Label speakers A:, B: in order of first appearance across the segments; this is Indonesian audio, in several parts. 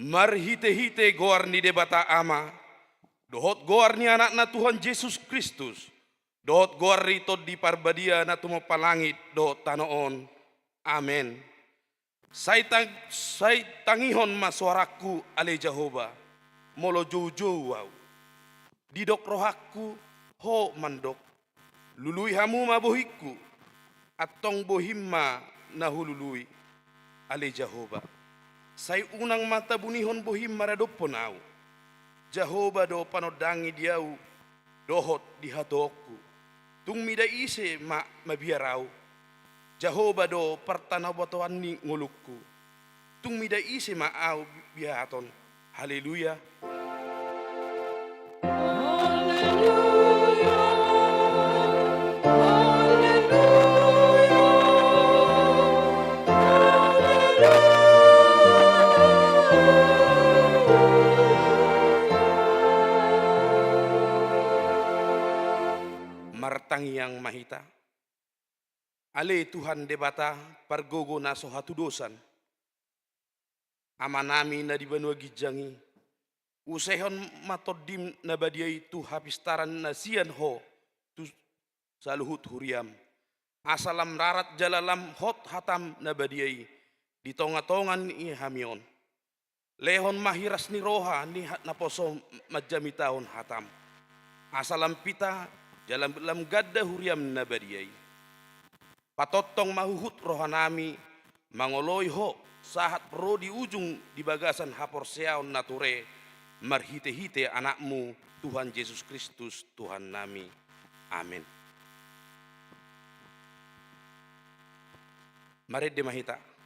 A: Marhite-hite goar ni debata ama, dohot goar ni anak na Tuhan Yesus Kristus, dohot goar rito di parbadia na tumapalangit dohot tanoon. Amen. Say tangihon masuaraku ale Jehova, molo jojo wow. Didok rohaku ho mandok, lului hamu mabohiku, atong bohimma nahulului ale Jehova. Say unang mata bunihon bohim maradopon au. Jehova do panodangi diau dohot di hatoku. Tung mida ise mabiarau. Jehova do partanabatoan ni ngulukku. Tung mida ise au biaton. Haleluya. Martang yang mahita. Ale Tuhan debata pargogo naso hatudosan. Amanami na di banua gijangi. Usehon matodim na badiay tu hapistaran na sian ho tu saluhut huriam. Asalam rarat jalalam hot hatam na badiay di tonga-tongan ni hamion. Lehon mahiras ni roha ni naposo majamitahon hatam. Asalam pita dalam gadda huriam na badiyay. Patotong mahuhut rohanami, mangoloy ho, sahat pro di ujung di bagasan hapor seaon nature, marhite-hite anakmu, Tuhan Yesus Kristus, Tuhan nami. Amin. Mari demahita.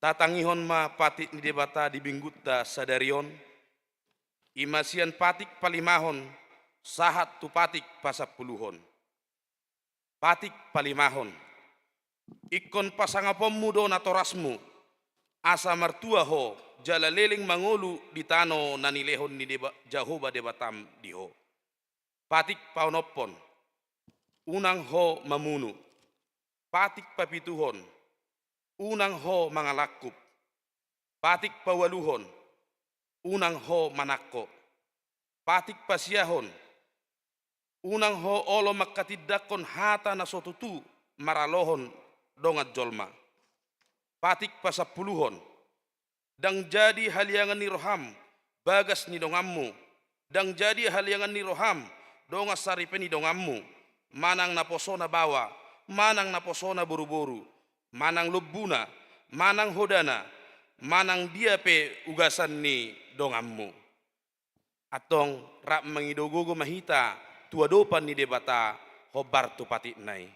A: Tatangihon ma patik ni debata di binggutta sadarion, imasian patik palimahon, sahat tu patik pasapuluhon. Patik palimahon, ikon pasangapommu do natorasmu, asa martua ho, jala leling mangolu di tano nanilehon ni Jehova debatam diho. Patik paunopon, unang ho mamunu, patik papituhon, unang ho mangalakup, patik pawaluhon, unang ho manakko, patik pasiahon, unang ho olo makatidakon hata na sotutu maralohon dongat jolma, patik pasapuluhon, dang jadi haliangan ni roham, bagas ni dongammu, dang jadi haliangan ni roham, dongas saripe ni dongammu, manang naposona bawa, manang naposona buru-buru, manang lubbuna, manang hodana, manang dia pe ugasan ni dongammu. Atong rak mangidogogo mahita tua dopan ni debata hobar tu patik nai.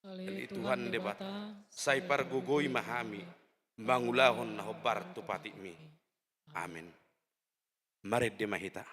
A: Ali Tuhan debata sai pargogoi mahami mangulahon na hobar tu patik mi. Amin. Mari demahita.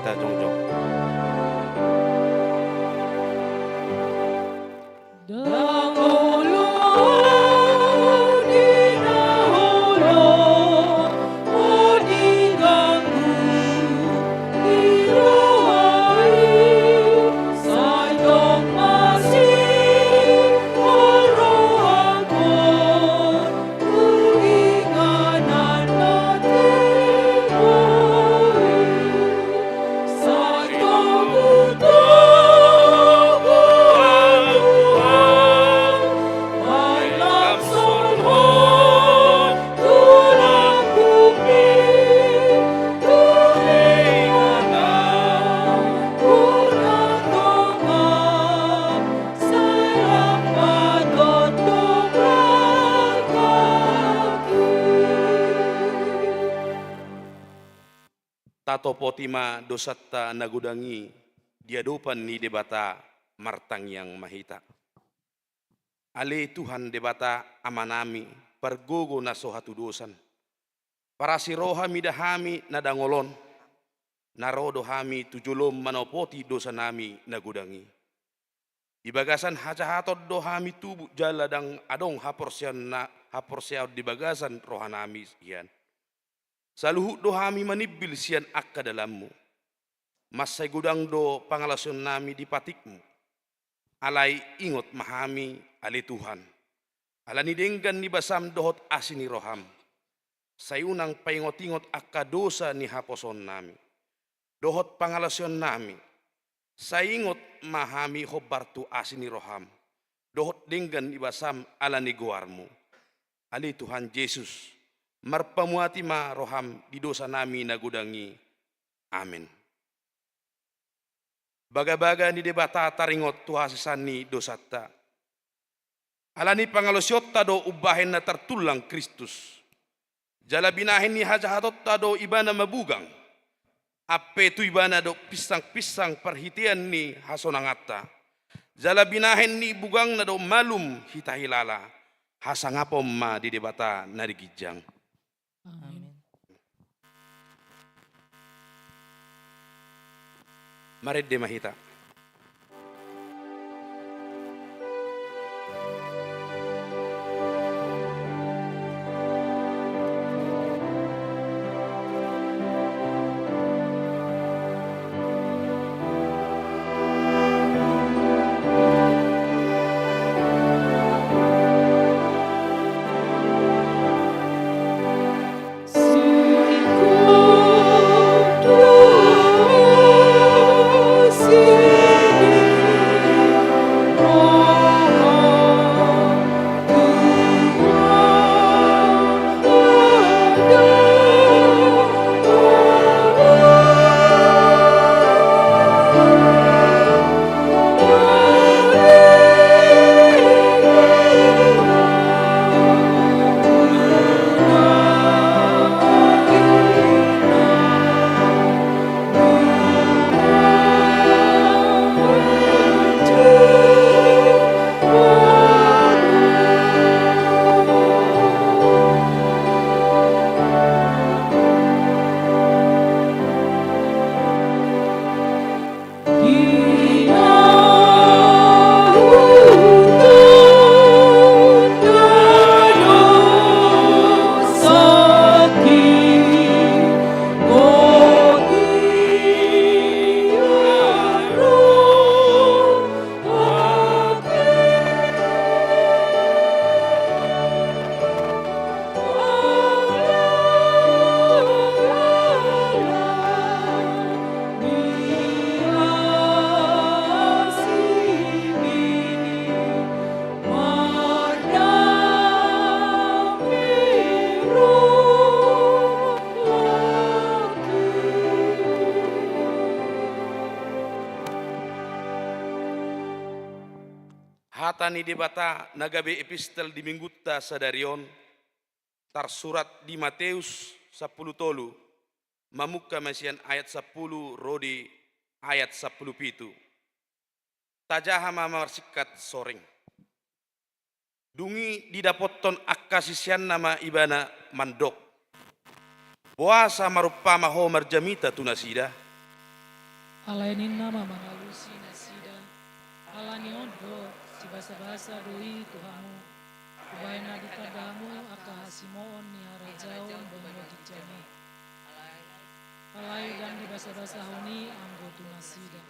A: Mahita jongjong. Tato potima dosatta nagudangi diadopan ni debata martang yang mahita. Ale Tuhan debata amanami pergogo na sohatu dosan. Para siroha midahami nadangolon. Narodo hami tujulom manopoti dosa nami nagudangi. Di bagasan hajahatot do hami tubuh jaladang adong haporsian di bagasan rohanami iyan. Saluhut do hami manibil sian akka dalammu. Masay gudang do pangalason nami di patikmu. Alay ingot mahami ali Tuhan. Alani denggan ni basam dohot asini roham. Sayunang paingot-ingot akka dosa ni haposon nami. Dohot pangalason nami. Sayingot mahami hobartu asini roham. Dohot denggan ni basam alani guarmu. Ali Tuhan Yesus. Marpamuati ma roham di dosa nami nagudangi. Amin. Baga-baga ni debata taringot tuhasisani dosata. Alani pangalosyotta do ubahin na tertulang Kristus. Jala binahin ni hajahatot do ibana mabugang. Ape tu ibana do pisang-pisang perhitian ni hasonangata. Jala binahin ni bugang na do malum hitahilala. Hasangapom ma di debata narigijang.
B: Amin.
A: Mari de mahita. Hatani debata nagabe epistel di minggutta sadarion tarsurat di Matius 10 tolu mamukka masian ayat 10 rodi ayat 10 pitu tajaha mamarsikat soreng dungi didapotton akka sisian nama ibana mandok puasa marupama ho marjamita tunasida
B: Alainin nama mangalusi nasida. Alaniondo si basa-basa doi tuhamu. Ubaina ditadamu aka hasimoon ni harajaon bonyo dijani. Alai dan di basa-basa honi anggotu nasida.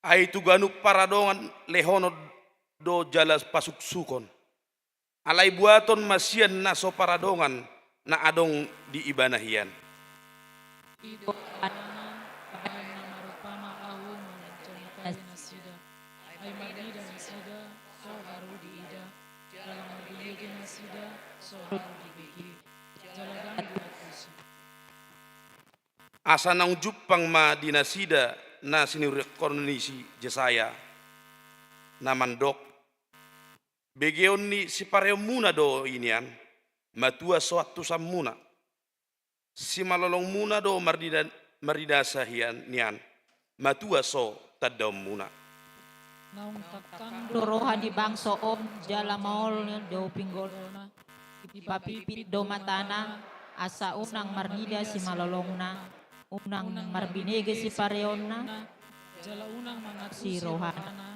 A: Ai tu ganuk paradongan lehono do jalas pasuk sukon. Alai buaton masian naso paradongan na adong di ibanahian.
B: Ido anana ubaina marupama ahu menjani kawi nasida. Ai marnida nasida so haru di ida. Dalam marbinege nasida so haru di begi. Jalagang diakusi.
A: Asa nang jupang ma dinasida na sinurikonisi jesaya na mandok begeon ni si pareo muna do inian matua soatu samuna si malolong muna do mardida sahian nian matua so tadom muna
B: Naung takkan
C: Roha di bangso om jala maol do pinggol ipapipit do matana asa unang marnida si malolongna unang marbinege si pareonna
B: jala unang mangaku
C: si rohana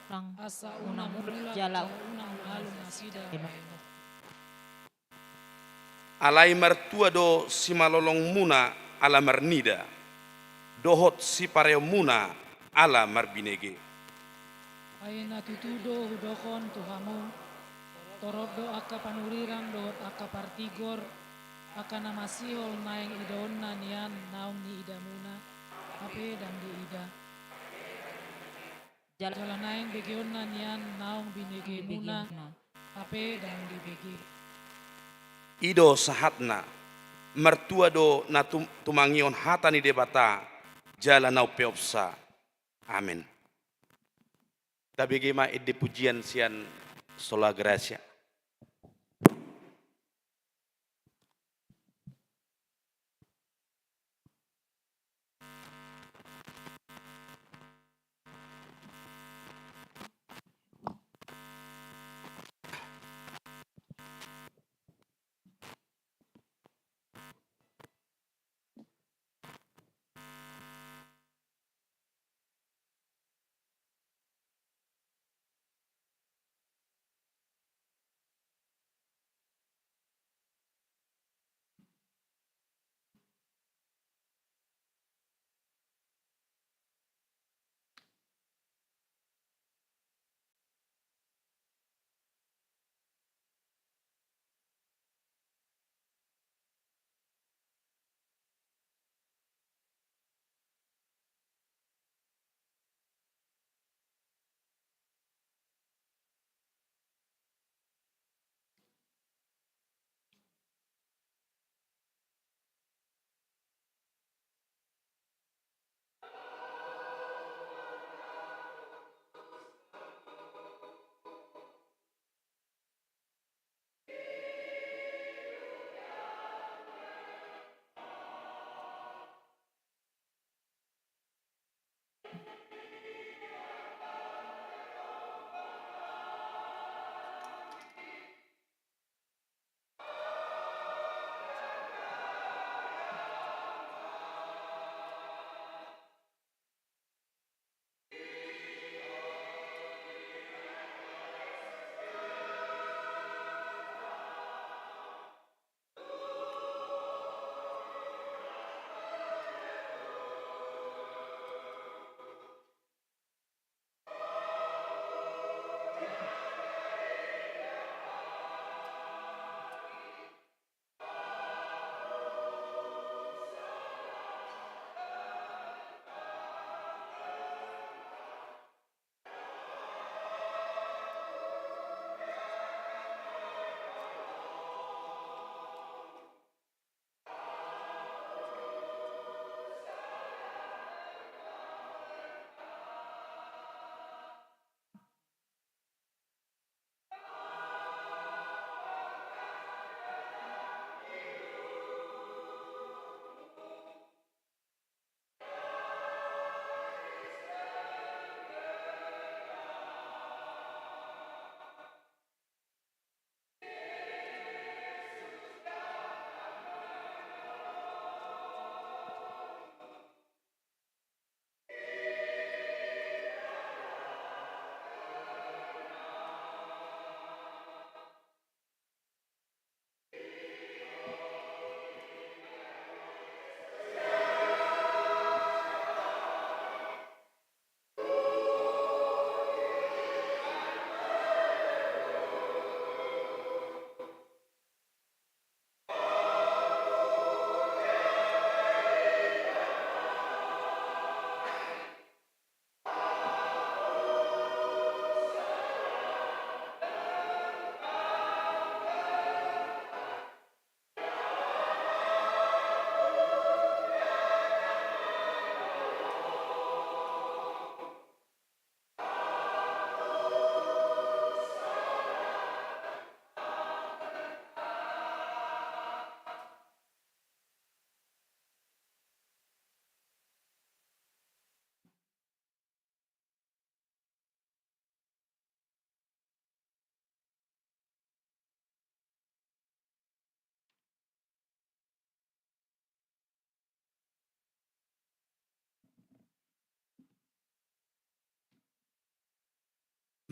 C: unang
B: asa
C: unang
B: mula
C: jala
B: unang halung nasida.
A: alai martua do si malolong muna ala marnida dohot si pareo muna ala marbinege
B: Ayana tutudo hudokon tuhamu torodo aka panuriran dohot aka partigor aka namasihol naeng idonna nian naung ni idamuna ape dan di ida jala naeng begeonna nian naung binege muna ape dan di bege
A: ido sahatna mertua do na tumangion hatani debata jala nau peopsa amin tabege ma ide pujian sian sola gracia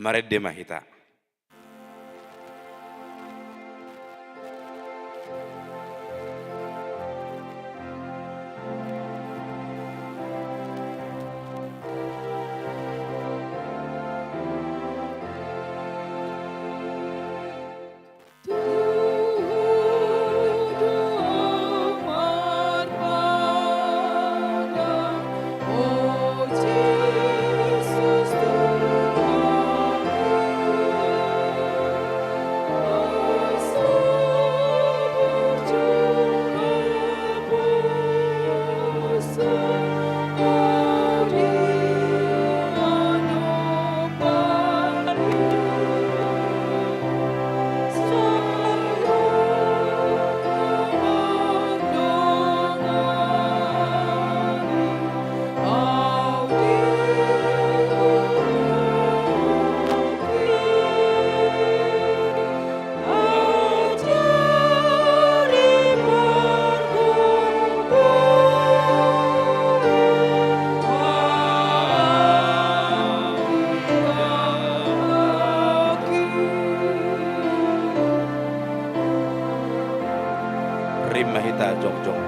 A: Marede mahita. Rim mahita jong-jong.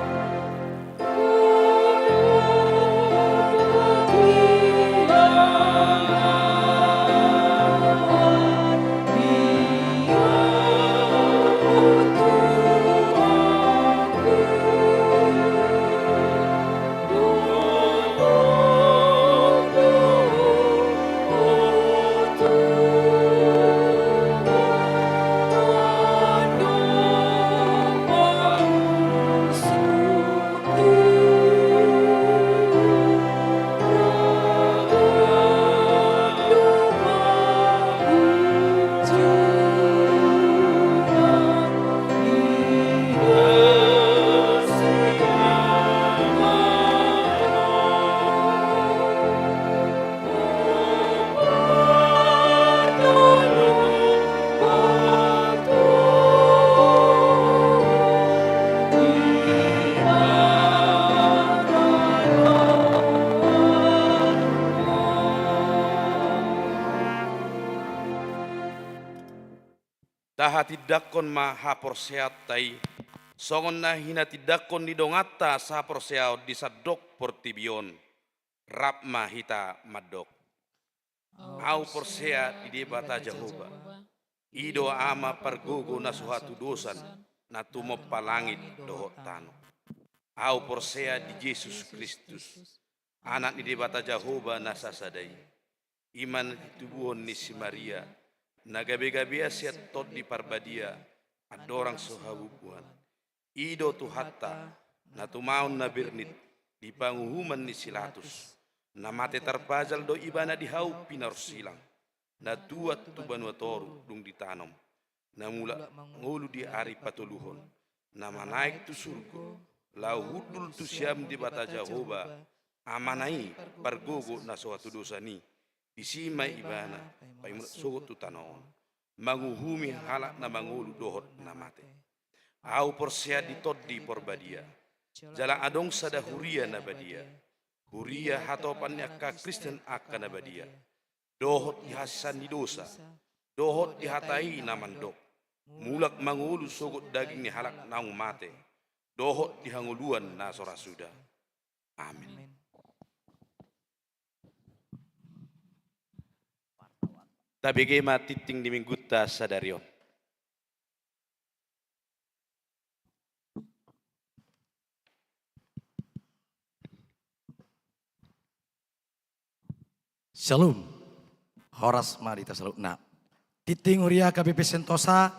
A: Taha tidakon ma hapor seat tai, songon na hina tidakon di dongata sa hapor seat di sadok portibion, rap ma hita madok. Au porsea di debata Jehovah, ido ama pergogo na suhatu dosan, na tumo palangit dohot tano. Au porsea di Yesus Kristus, anak di debata Jehovah na sasadai, iman tubuhon ni si Maria, nagabe-gabe siat tot di parbadia, adorang sohabubuan. Ido tu hatta, na tumaon na birnit, di panguhuman ni silatus, na mate tarpajal do ibana di hau pinar silang, na tuat tu banua toru dung ditanom, na mula ngulu di ari patuluhon, na manaik tu surgo, lau hudul tu siam di bata Jehovah, amanai pargogo na suatu dosa ni, isimai ibana, paimunat sogot tu tanaon, manguhumi halak na mangulu dohot na mate. Au porsia di toddi porbadia, jala adong sada huria na badia, huria hatopannya ka Kristen akan na badia, dohot dihasan di dosa, dohot dihatai na mandok, mulak mangulu sogot daging ni halak naung mate, dohot dihanguluan na sorasuda. Amin. Tabige matiting di mingguta sadarion.
D: Shalom. Horas marita shalom. Nah, titing uria KBP Sentosa,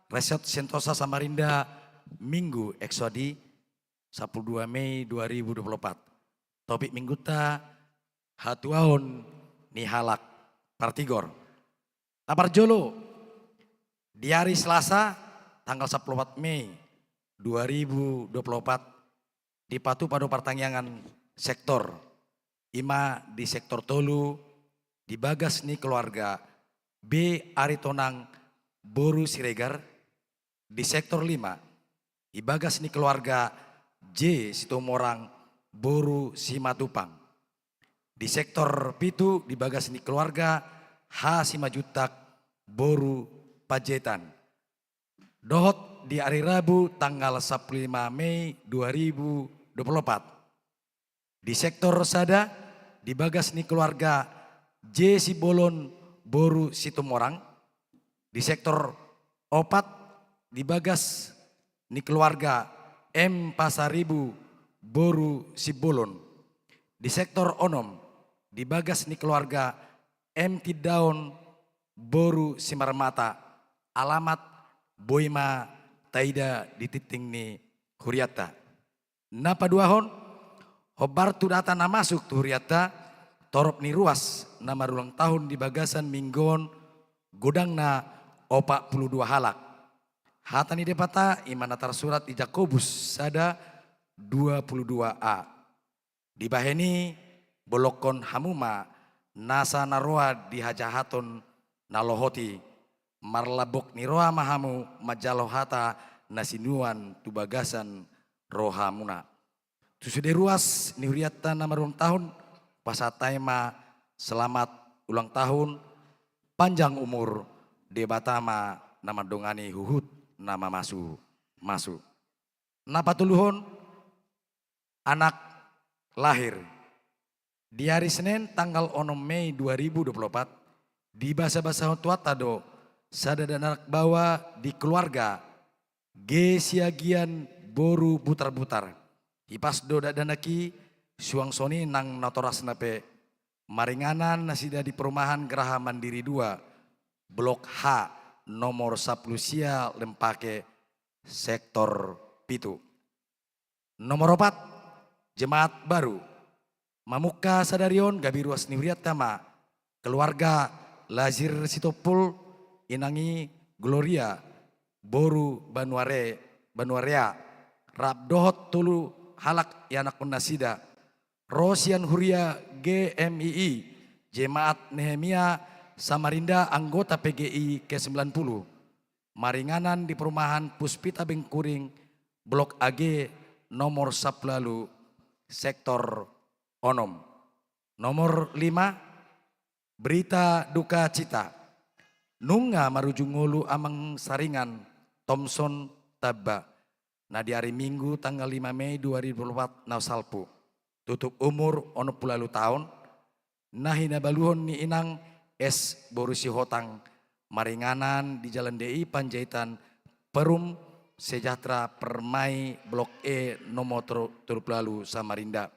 D: Reset Sentosa Samarinda, Minggu Eksodi 12 Mei 2024. Topik mingguta hatuaon ni halak partigor. Kabar Jolo, di hari Selasa tanggal 14 Mei 2024 di Patu Padu Pertanian sektor Ima di sektor Tolu di Bagas ni keluarga B Aritonang Boru Siregar di sektor 5 di Bagas ni keluarga J Sitomorang Boru Simatupang di sektor Pitu di Bagas ni keluarga H5 juta boru pajetan. Dohot di hari Rabu tanggal 15 Mei 2024. Di sektor sada dibagas ni keluarga J Sibolon boru Situmorang. Di sektor opat dibagas ni keluarga M Pasaribu boru Sibolon. Di sektor onom dibagas ni keluarga M Tidaon boru Simarmata. Alamat Boima Taida di titing ni Huriata. Napa duahon hobar tu data na masuk tu Huriata torop ni ruas nama ulang tahun di bagasan minggon godang na 42 halak. Hata ni depata imana tersurat di Jakobus sada 22a. Di baheni bolokon hamuma nasa naroa di hajahaton nalohoti marlabok ni roha mahamu majalohata nasinuan tu bagasan rohamuna. Tusude ruas ni Huriata nama ulang tahun pasataima selamat ulang tahun panjang umur debatama nama dongani huhut nama masu. Napa tuluhon anak lahir di hari Senin tanggal 6 Mei 2024 di basa-basa tuata do sada dan anak bawa di keluarga G siagian boru butar-butar ipas do danaki suang soni nang notoras nape maringanan nasida di perumahan Geraha Mandiri 2 Blok H nomor 10 sia lempake sektor pitu. Nomor 4 jemaat baru Mamuka Sadarion Gabiruas Niwriat Tama keluarga Lazir Sitopul inangi Gloria boru Banuarea Rabdohot tulu halak yanakun nasida Rosian Huria GMII Jemaat Nehemia Samarinda anggota PGI ke-90 maringanan di perumahan Puspita Bengkuring Blok AG nomor 10 sektor onom. Nomor 5 berita duka cita nunga marujungulu amang saringan Thompson Tabba. Nah di hari Minggu tanggal 5 Mei 2024 nausalpu tutup umur 60 tahun. Nah hina baluhon ni inang S Borusi Hotang maringanan di Jalan DI Panjaitan Perum Sejahtera Permai Blok E nomor 30 Samarinda.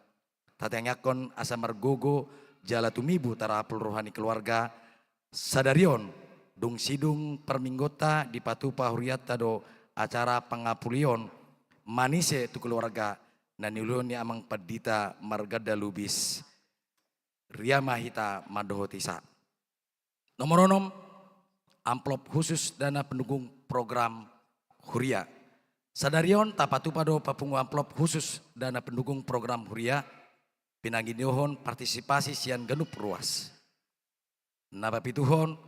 D: Tatengakon asa margogo jala tumibu tarapul rohani keluarga Sadarion dung sidung perminggota di Patupa Huriata do acara pengapulion manise tu keluarga naniulun ni amang padita margada lubis Ria Mahita Madohotisa. Nomor 6 amplop khusus dana pendukung program Huria. Sadarion tapatupado papungu amplop khusus dana pendukung program Huria pinangginiohon partisipasi sian genup ruas. Napapituhon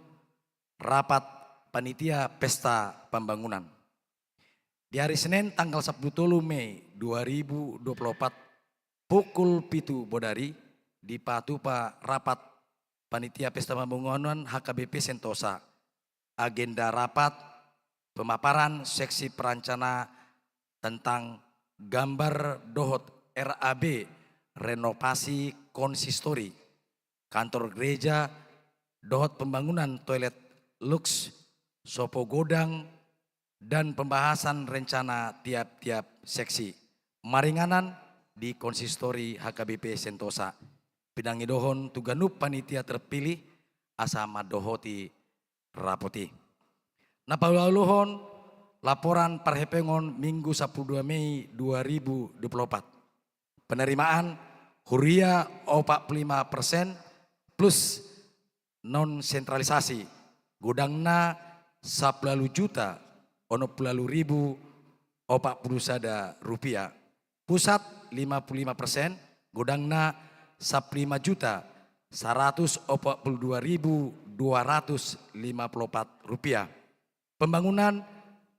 D: rapat panitia pesta pembangunan. Di hari Senin tanggal 10 Mei 2024 pukul 7 Bodari di Patupa rapat panitia pesta pembangunan HKBP Sentosa. Agenda rapat pemaparan seksi perancana tentang gambar dohot RAB renovasi konsistori kantor gereja dohot pembangunan toilet lux sopo godang dan pembahasan rencana tiap-tiap seksi maringanan di konsistori HKBP Sentosa. Pidangi dohon tuganup panitia terpilih asama dohoti rapoti. Napalaluhon laporan parhepengon Minggu 12 Mei 2024. Penerimaan Huria 45% plus non sentralisasi gudangna 10 juta 60.000 sada rupiah. Pusat 55% gudangna 15 juta 142.254 rupiah. Pembangunan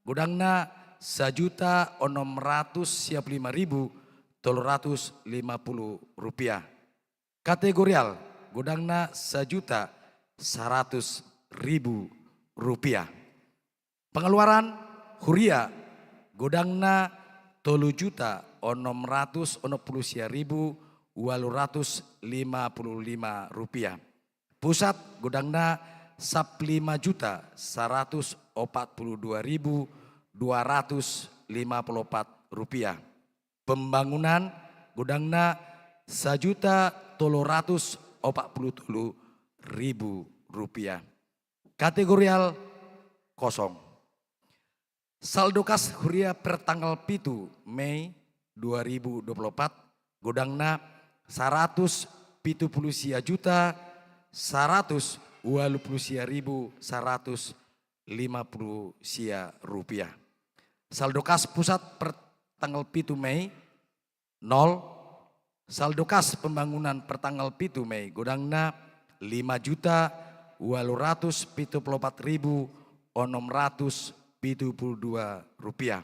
D: gudangna 1.655.350 rupiah. Kategorial gudangna 1.150.000 rupiah. Pengeluaran Huria godangna 3.660.855 rupiah. Pusat godangna 15.142.254 rupiah. Pembangunan godangna 1.347.000 rupiah. Kategorial kosong. Saldo kas Huria per tanggal 7 Mei 2024 godangna 170 juta 120.150 rupiah. Saldo kas pusat per tanggal 7 Mei 0. Saldo kas pembangunan per tanggal 7 Mei godangna 5.874.672 rupiah.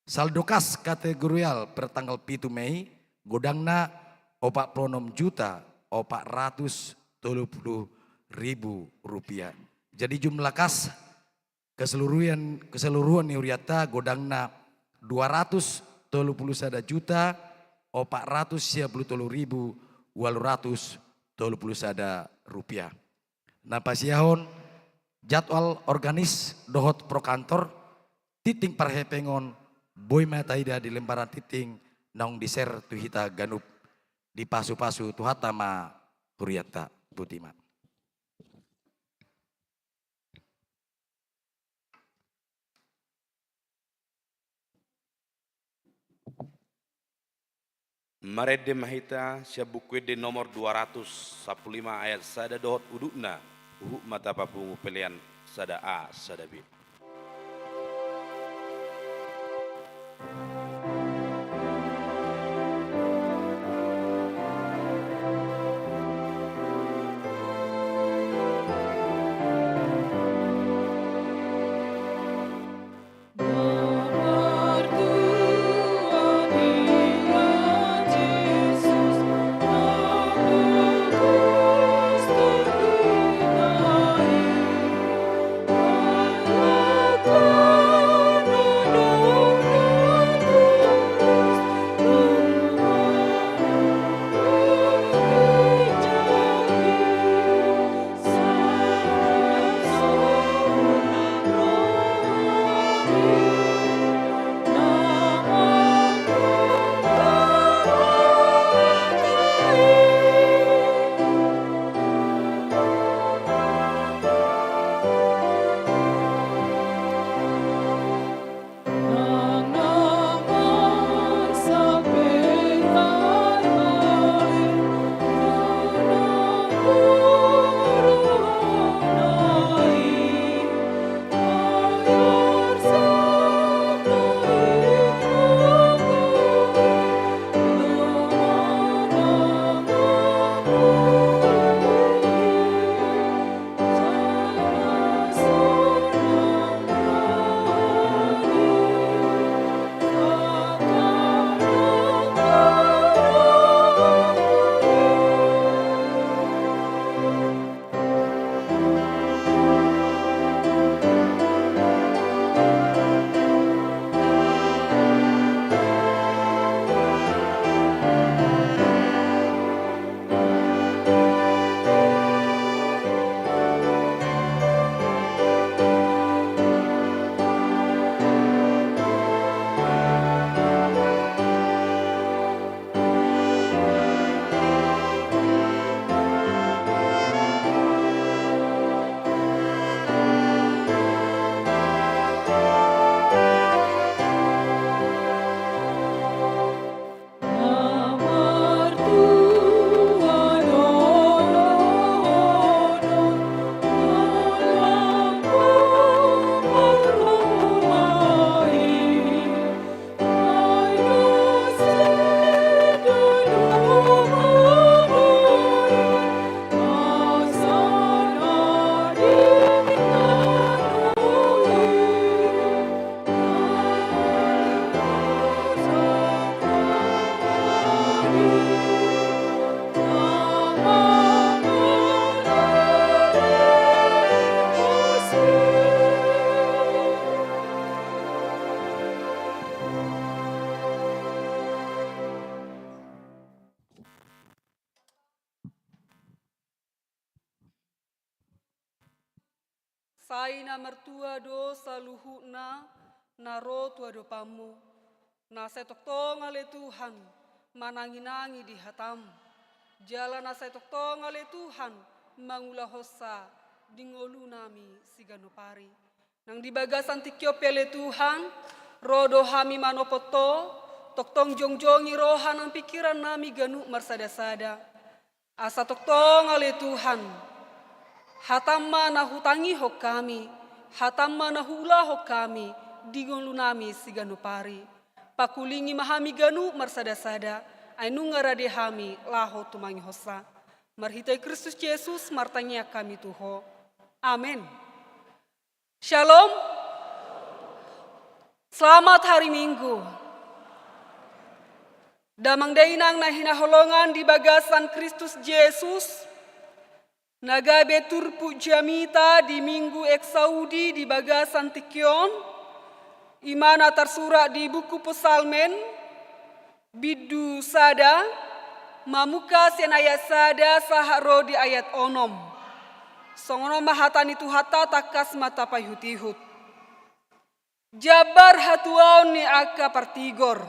D: Saldo kas kategorial per tanggal 7 Mei godangna 46.430.000 rupiah. Jadi jumlah kas keseluruhan Huriata godangna 231 juta 433.831 rupiah. Nah pasiahon jadwal organis dohot pro kantor titing parhepengon boy mataida di lembaran titing naung diser tuhita ganup di pasu-pasu tuhatama Huriata Butima.
A: Marede mahita siabukwede nomor 215 ayat sada dohot udukna uhuk mata papungu pelian sada A sada B.
B: Nomor 2
E: Saina mertua do saluhuna naro tua do pamu. Na setok ale Tuhan manangi-nangi di hatamu. Jalan na setok ale Tuhan mangulah hosa dingolu nami siganupari. Nang di bagasan tikyo pele Tuhan rodo hami manopoto toktong jongjongi rohan ang pikiran nami ganu marsada-sada. Asa toktong ale Tuhan hatamma na hutangi hok kami, hatamma na hula hok kami, dingolu nami siganupari. Pakulingi mahami ganu marsada-sada, ainu ngarade hami laho tumangi hosa. Marhitai Kristus Yesus martanya kami Tuho. Amin. Shalom. Selamat hari Minggu. Damang dainang na hinaholongan di bagasan Kristus Yesus. Nagabe turpu jamita di Minggu Eksaudi di bagasan Tikyon. Imana tersurat di buku Pesalmen. Bidu sada. Mamuka senaya sada saharo di ayat onom. Songono mahatani tuhata takas mata payhutihut. Jabar hatuaon ni aka partigor.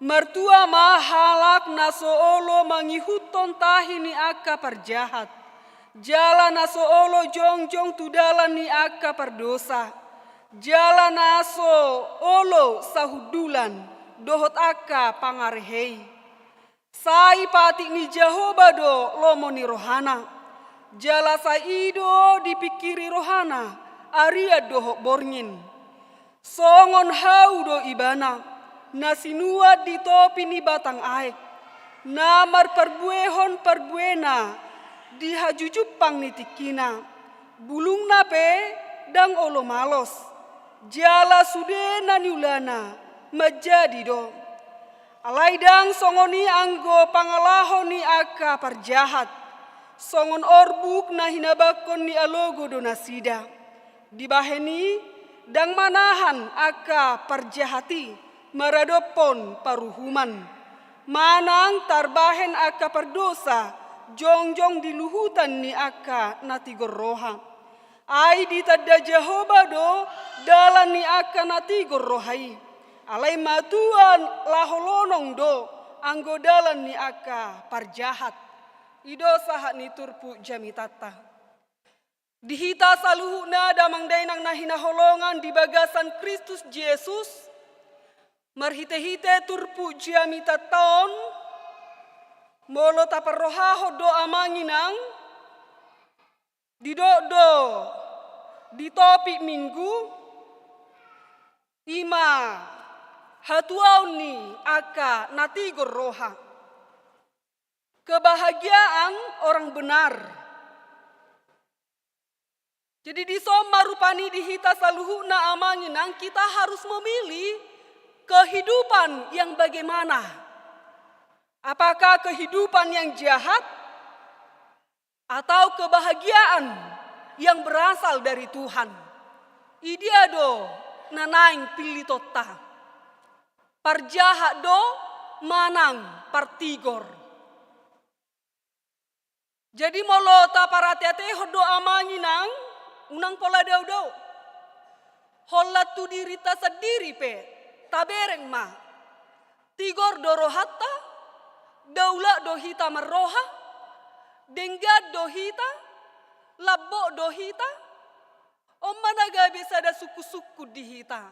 E: Mertua mahalak nasoolo mangihuton tahi ni aka parjahat. Jala nasoolo jongjong tudalan ni aka pardosa. Jala nasoolo sahudulan dohot aka pangarehei. Sai pati ni Jehovah do lomo ni rohana. Jala saido dipikiri rohana, aria dohok borngin. Songon hau do ibana, nasinua di topi ni batang aek. Namar perbuehon perbuena, di hajujupang ni tikina. Bulung nape, dang olo malos. Jala sudena niulana, majadi do. Alaidang songoni anggo pangalaho ni aka parjahat. Songon orbuk na hinabakon ni alogo do nasida. Dibaheni dang manahan aka parjahati maradopon paruhuman. Manang tarbahen aka pardosa jongjong diluhutan ni aka natigor roha. Ai ditadda Jehovah do dalan ni aka natigor rohai. Alai matuan laholonong do anggo dalan ni aka parjahat. Ido sahat ni turpu jamitata. Dihita saluhuna damang dainang nahina holongan di bagasan Kristus Yesus. Marhite-hite turpu jamitaton. Molo taparrohaho do amanginang. Dido di topi minggu. Ima hatuaw ni aka natigor roha. Kebahagiaan orang benar. Jadi di soma rupani dihita saluhuna amanginang kita harus memilih kehidupan yang bagaimana. Apakah kehidupan yang jahat atau kebahagiaan yang berasal dari Tuhan. Idiado nanaing pilih tota. Parjahat do manang partigor. Jadi molota paratiate hodo amanginang unang pola daudau. Holat tu dirita sendiri pe tabereng ma. Tigor do rohata, daula do hita marroha, denggad do hita, labbo do hita, omanaga bisa ada suku-suku di hita.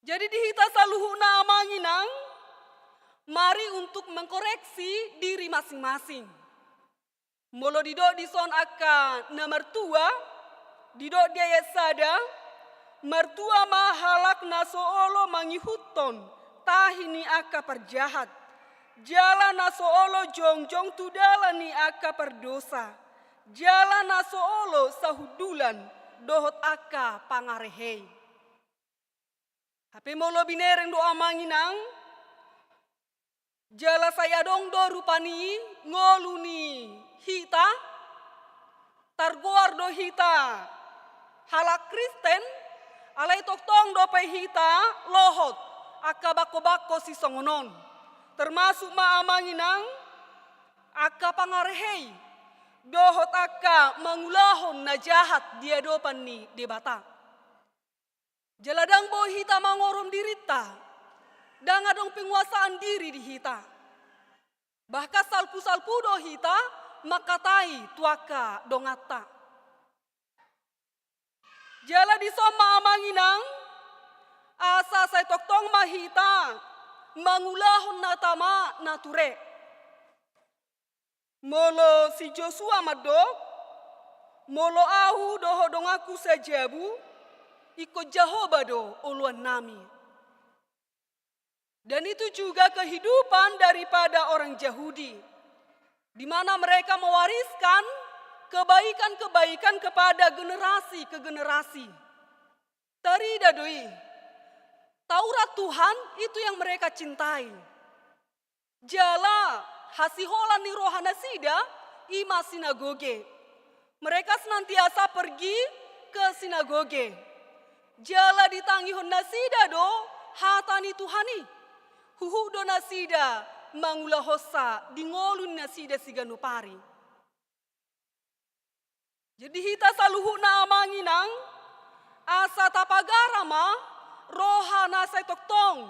E: Jadi di hita saluhuna amanginang, mari untuk mengkoreksi diri masing-masing. Molo dido dison aka na mertua, dido dia sada, mertua mahalak nasoolo mangihuton, tahini aka perjahat. Jala nasoolo jongjong tudala ni aka perdosa. Jala nasoolo sahudulan, dohot aka pangarehei. Hape molo binereng do amanginang, jala saya dong do rupani ngoluni hita, targoar do hita, halak Kristen, alai toktong do pe hita lohot, aka bako-bako si songonon, termasuk ma amanginang, aka pangarehei, dohot aka mangulahon na jahat dia dopan ni debata. Jaladang boh hita mangorom dirita, dang adong penguasaan diri di hita. Bahkan salpu-salpu do hita makatai tuaka dongata. Jala di soma amanginang, asa say toktong mahita, mangulahon na tama nature. Molo si Joshua madok, molo ahu doho dongaku sajabu, ikut Jehovah do uluan nami. Dan itu juga kehidupan daripada orang Yahudi, di mana mereka mewariskan kebaikan-kebaikan kepada generasi ke generasi. Tarida doi, Taurat Tuhan itu yang mereka cintai. Jala hasiholan ni rohana sida ima sinagoge. Mereka senantiasa pergi ke sinagoge. Jala ditangihon nasida do hatani Tuhani. Huhu do nasida mangula hosa dingolun nasida siganupari. Jadi hita saluhu na amanginang asa tapagarama rohana say toktong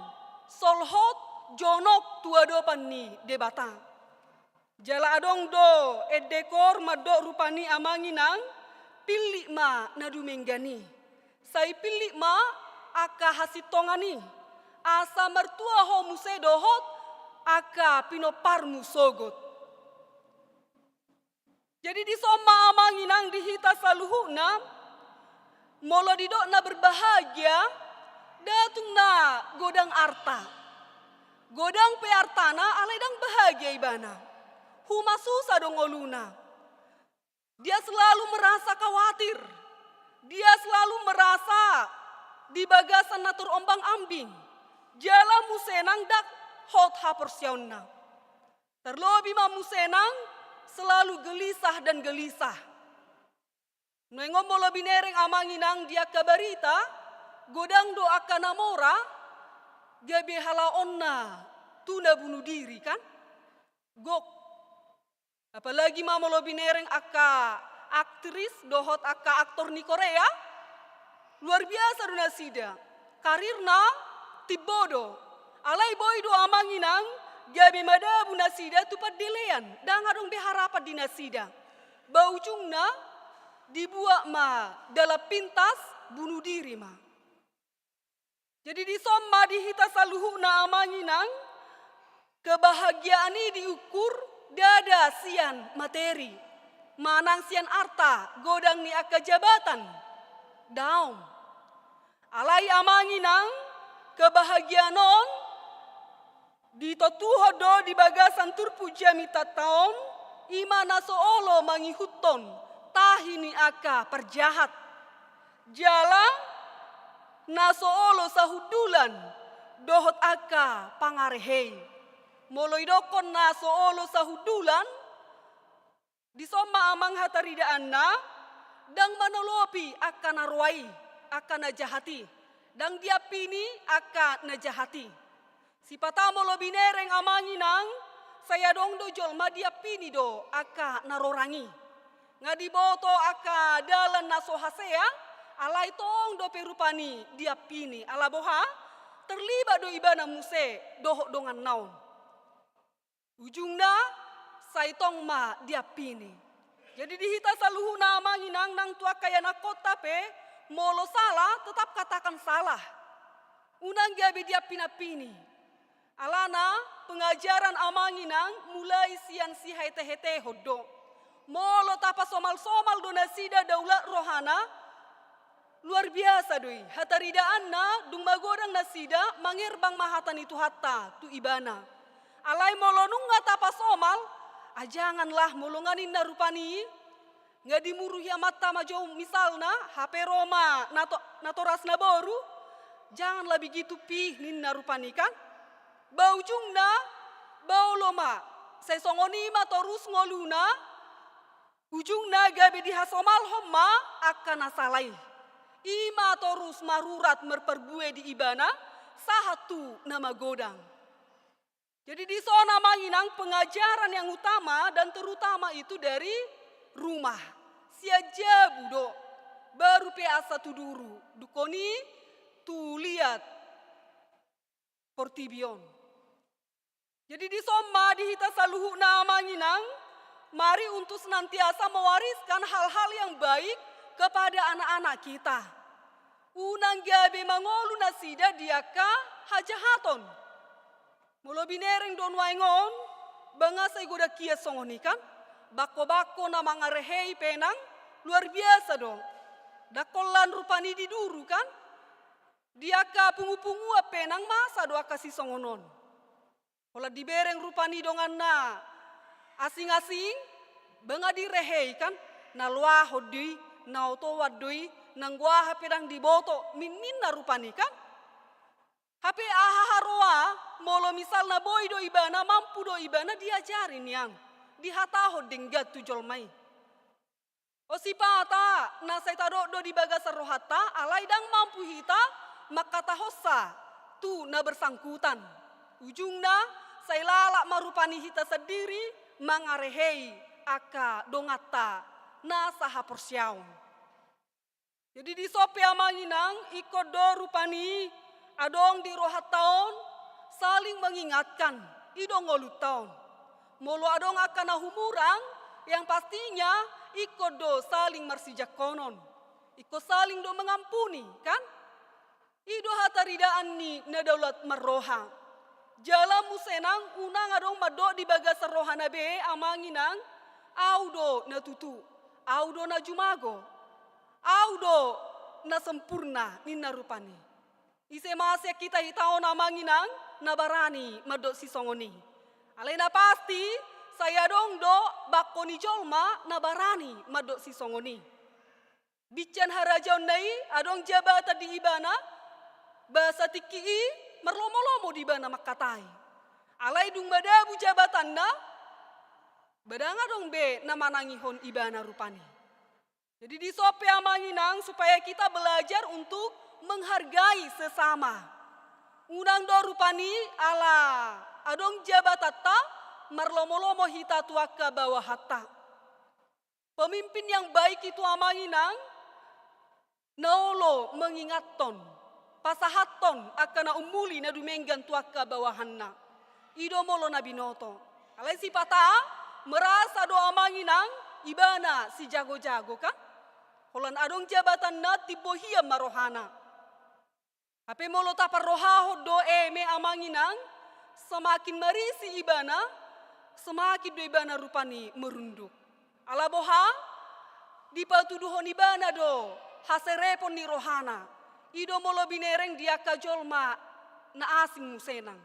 E: solhot jonok tuadopan ni debata. Jala adong do edekor madok rupani amanginang pilih ma nadumenggani. Say pilih ma aka hasitongani. Asa mertua ho muse dohot aka pinoparmu sogot. Jadi di soma amanginang dihita saluhuna molo didok na berbahagia datung na godang arta. Godang pe artana aledang bahagia ibana. Huma susah dong oluna. Dia selalu merasa khawatir. Dia selalu merasa di bagasan natur ombang ambing. Jala musenang dak hot haporsiauna. Terlebih ma musenang selalu gelisah dan gelisah. Nengom molo binereng amanginang dia kabarita, godang do akanamora, gabe halaonna tuna bunuh diri kan? Gok. Apalagi ma molo binereng aka aktris dohot aka aktor ni Korea, luar biasa do nasida. Karirna tibodo, alai boy do amanginang, gabe madabu nasida tupat delean, dang adong beharapat di nasida. Baujungna dibuat ma dalam pintas bunuh diri ma. Jadi di somma dihita saluhu na amanginang, kebahagiaan ini diukur dada sian materi, manang sian arta, godang ni aka jabatan, daun. Alai amanginang, kebahagiaan on, ditotuho do di bagasan turpu jamita taon, imana soolo mangihuton, tahini aka perjahat. Jala nasoolo sahudulan dohot aka pangarehei. Moloidokon nasoolo sahudulan disoma amang hataridaan na dang manolopi aka narwai aka najahati. Dang dia pini aka najahati. Si patamo lo binereng amanginang saya dong do jolma dia pini do aka narorangi. Ngadiboto aka dalan naso hasea, alai tong do perupani dia pini. Alaboha, terlibat do ibana muse dohok dongan naon. Ujungna, saitong ma dia pini. Jadi dihita saluhu na manginang nang tua kaya na kota pe, molo salah tetap katakan salah. Unang gabi dia pina-pini. Alana pengajaran amanginang mulai sian si hete-hete hodo. Molo tapa somal-somal donasida daulat rohana luar biasa doi. Hataridaan na dung magodang nasida mangerbang mahatan itu hatta tu ibana. Alai molo nunga tapa somal ajanganlah molonganin na rupani nga dimuruhi mata majo misalna HP Roma natoras na boru janganlah begitu pi ninna rupani kan. Baujungna bauloma sesongonima torus ngoluna ujungna gabe dihasomal homma akan asalai ima torus marurat merperbue di ibana sahatu nama godang. Jadi di sana manginang pengajaran yang utama dan terutama itu dari rumah. Siaja budo. Baru pe asa tuduru. Dukoni tu lihat portibion. Jadi di soma di hita saluhu na amanginang, mari untuk senantiasa mewariskan hal-hal yang baik kepada anak-anak kita. Unang gabe mangolu nasida diaka hajahaton. Mulo binereng don waingon, bangasa igoda kia songonikan, bako-bako na mangarehei penang, luar biasa dong. Dakolan rupani diduru kan, diaka pungu-pungu penang masa doa kasih songonon. Kalau dibereng rupani dongan na asing-asing, banga direhei kan, na luah hodui, na oto wadui, nang gua pedang diboto, min na rupani kan. Hape ahaharoa, molo misal na boy do ibana, mampu do ibana diajarin yang. Dihataho denggat tujol mai. O sipata, na saita do di bagasar rohata, alai dang mampu hita, makata hossa, tu na bersangkutan. Ujungna, saya lalak marupani hita sendiri, mangarehei, aka dongata, na saha porsiaun. Jadi di sope amanginang, ikut do rupani, adong di rohat taon, saling mengingatkan, idong ngolut taon. Molo adong akan nahumurang, yang pastinya ikut do saling marsijak konon. Ikut saling do mengampuni, kan? Ido hataridaan ni nadaulat marroha. Jala musenang unang adong mado di bagasar rohana be amanginang, audo na tutu, audo na jumago, audo na sempurna nina rupani. Ise masya kita hitaon amanginang, nabarani mado si songoni. Alena pasti saya dong do bakoni jolma nabarani mado si songoni. Bican harajaon nai adong jabatan di ibana, bahasa tikii merlomo-lomo di bana makatai. Alai dung badabu jabatan na, badanga dong be na manangihon ibana rupani. Jadi di sope amanginang supaya kita belajar untuk menghargai sesama. Unang do rupani ala adong jabatata merlomo-lomo hita tuaka bawah hatta. Pemimpin yang baik itu amanginang, naolo mengingatton, pasahaton akan umuli na dumenggan tuaka bawahanna. Ido molo na binoto. Alai si pata merasa do amanginang ibana si jago-jago kan? Holan adong jabatan na tibohia marohana. Ape molo tapar rohaho do eme amanginang, semakin marisi ibana, semakin do ibana rupani merunduk. Ala boha, dipatuduhon ibana do, haserepon ni rohana. Ido molo binereng dia kajolma na asing musenang.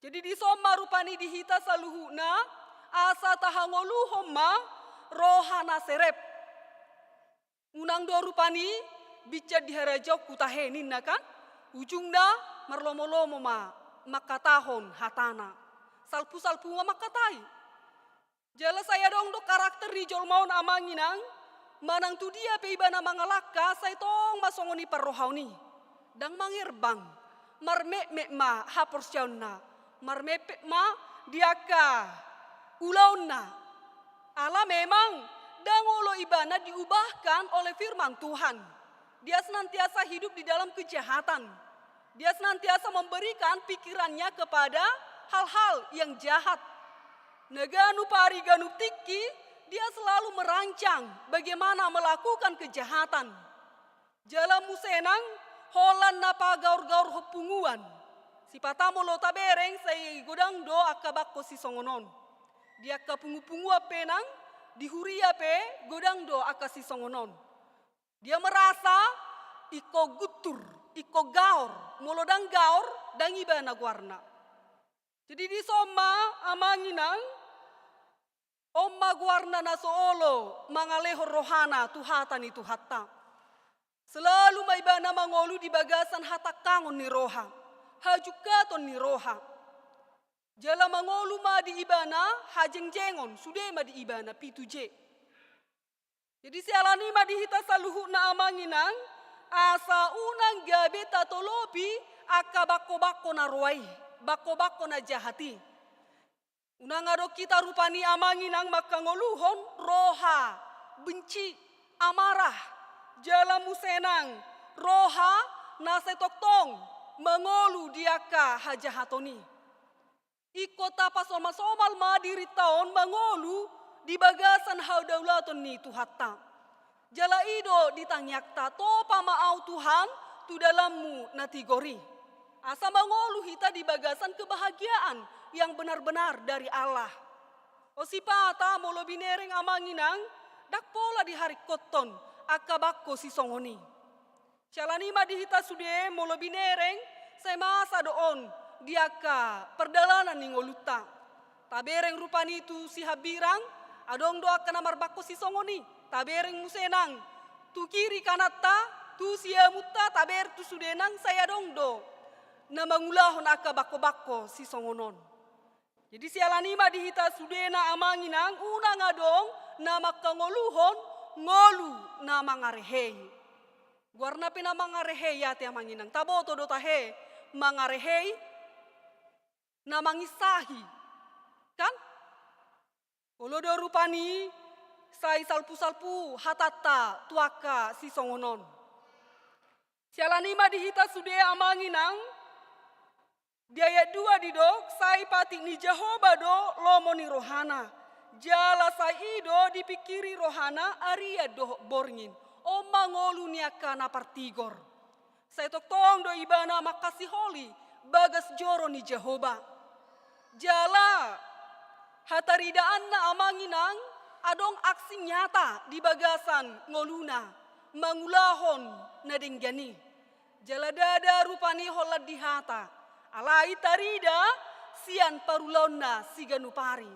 E: Jadi di soma rupani dihita saluhuna, asa tahangoluhom ma rohana serep. Unang do rupani bicar diharajau kutahenin na kan? Ujungna merlomo-lomo ma makatahon hatana. Salpu-salpu ma makatai. Jala saya dong do karakter di jolmaon amanginang, manang tu dia pe ibana mangalaka saya tong masongoni parrohauni. Dang mangirbang, marme ma haporsyauna, marme ma diaka ulauna. Ala memang dangolo ibana diubahkan oleh firman Tuhan. Dia senantiasa hidup di dalam kejahatan. Dia senantiasa memberikan pikirannya kepada hal-hal yang jahat. Neganu pari ganu tiki, dia selalu merancang bagaimana melakukan kejahatan. Jala musenang, holan napa gaur-gaur hopunguan. Si patamo lo tabereng say godang do akabako si songonon. Dia kapungu-pungu penang, dihuria pe godang do akasi songonon. Dia merasa iko gutur, iko gaur, molodang gaur, dang ibana guarna. Jadi di soma amanginang, omma guarna na soolo, mangaleho rohana tuhatan itu hatta. Selalu maibana mangolu di bagasan hatak kangon ni roha, hajukaton ni roha. Jala mangolu ma di ibana, hajeng-jengon, sude ma di ibana, pituje. Jadi sialani ma di hita saluhu na amanginang, asa unang gabe tatolopi, aka bako-bako na ruai, bako-bako na jahati. Unang ado kita rupani amanginang makangoluhon roha, benci, amarah, jalamu senang, roha nasetoktong, mengolu diaka hajahatoni. Iko tapas somal madiri taon mengolu di bagasan haudaulaton ni tuhatta. Jala ido ditanyakta topa maau Tuhan tu dalammu natigori. Asa mengolu hita di bagasan kebahagiaan yang benar-benar dari Allah. O sipata molo binereng amanginang dak pola di hari koton akabakko si songoni. Calanima di hita sude molo binereng saya masa doon diaka perdalanan ni ngoluta. Tabereng rupani itu si habirang adong doa kana marbakko si songoni. Tabereng musenang tu kiri kanatta tu sia mutta taber tu sudenang saya dong do na mangulahon aka bako-bako si songonon. Jadi sialanima dihita sudena amanginang unang adong na makangoluhon ngolu na mangarehei. Guarna pina mangarehei yate amanginang taboto do tahe mangarehei na mangisahi. Kan? Olodo rupani sai salpu-salpu hatata tuaka si songonon. Sialanima dihita sude amanginang di ayat 2 didok sai pati ni Jehovah do lomoni rohana. Jala sai ido dipikiri rohana aria do borngin. O mangolu niaka na partigor. Sai toktong do ibana makasih holi bagas joro ni Jehovah. Jala hataridaan na amanginang adong aksi nyata di bagasan ngoluna mangulahon na denggani. Jaladada rupani holad dihata. Alai tarida sian parulona siganupari.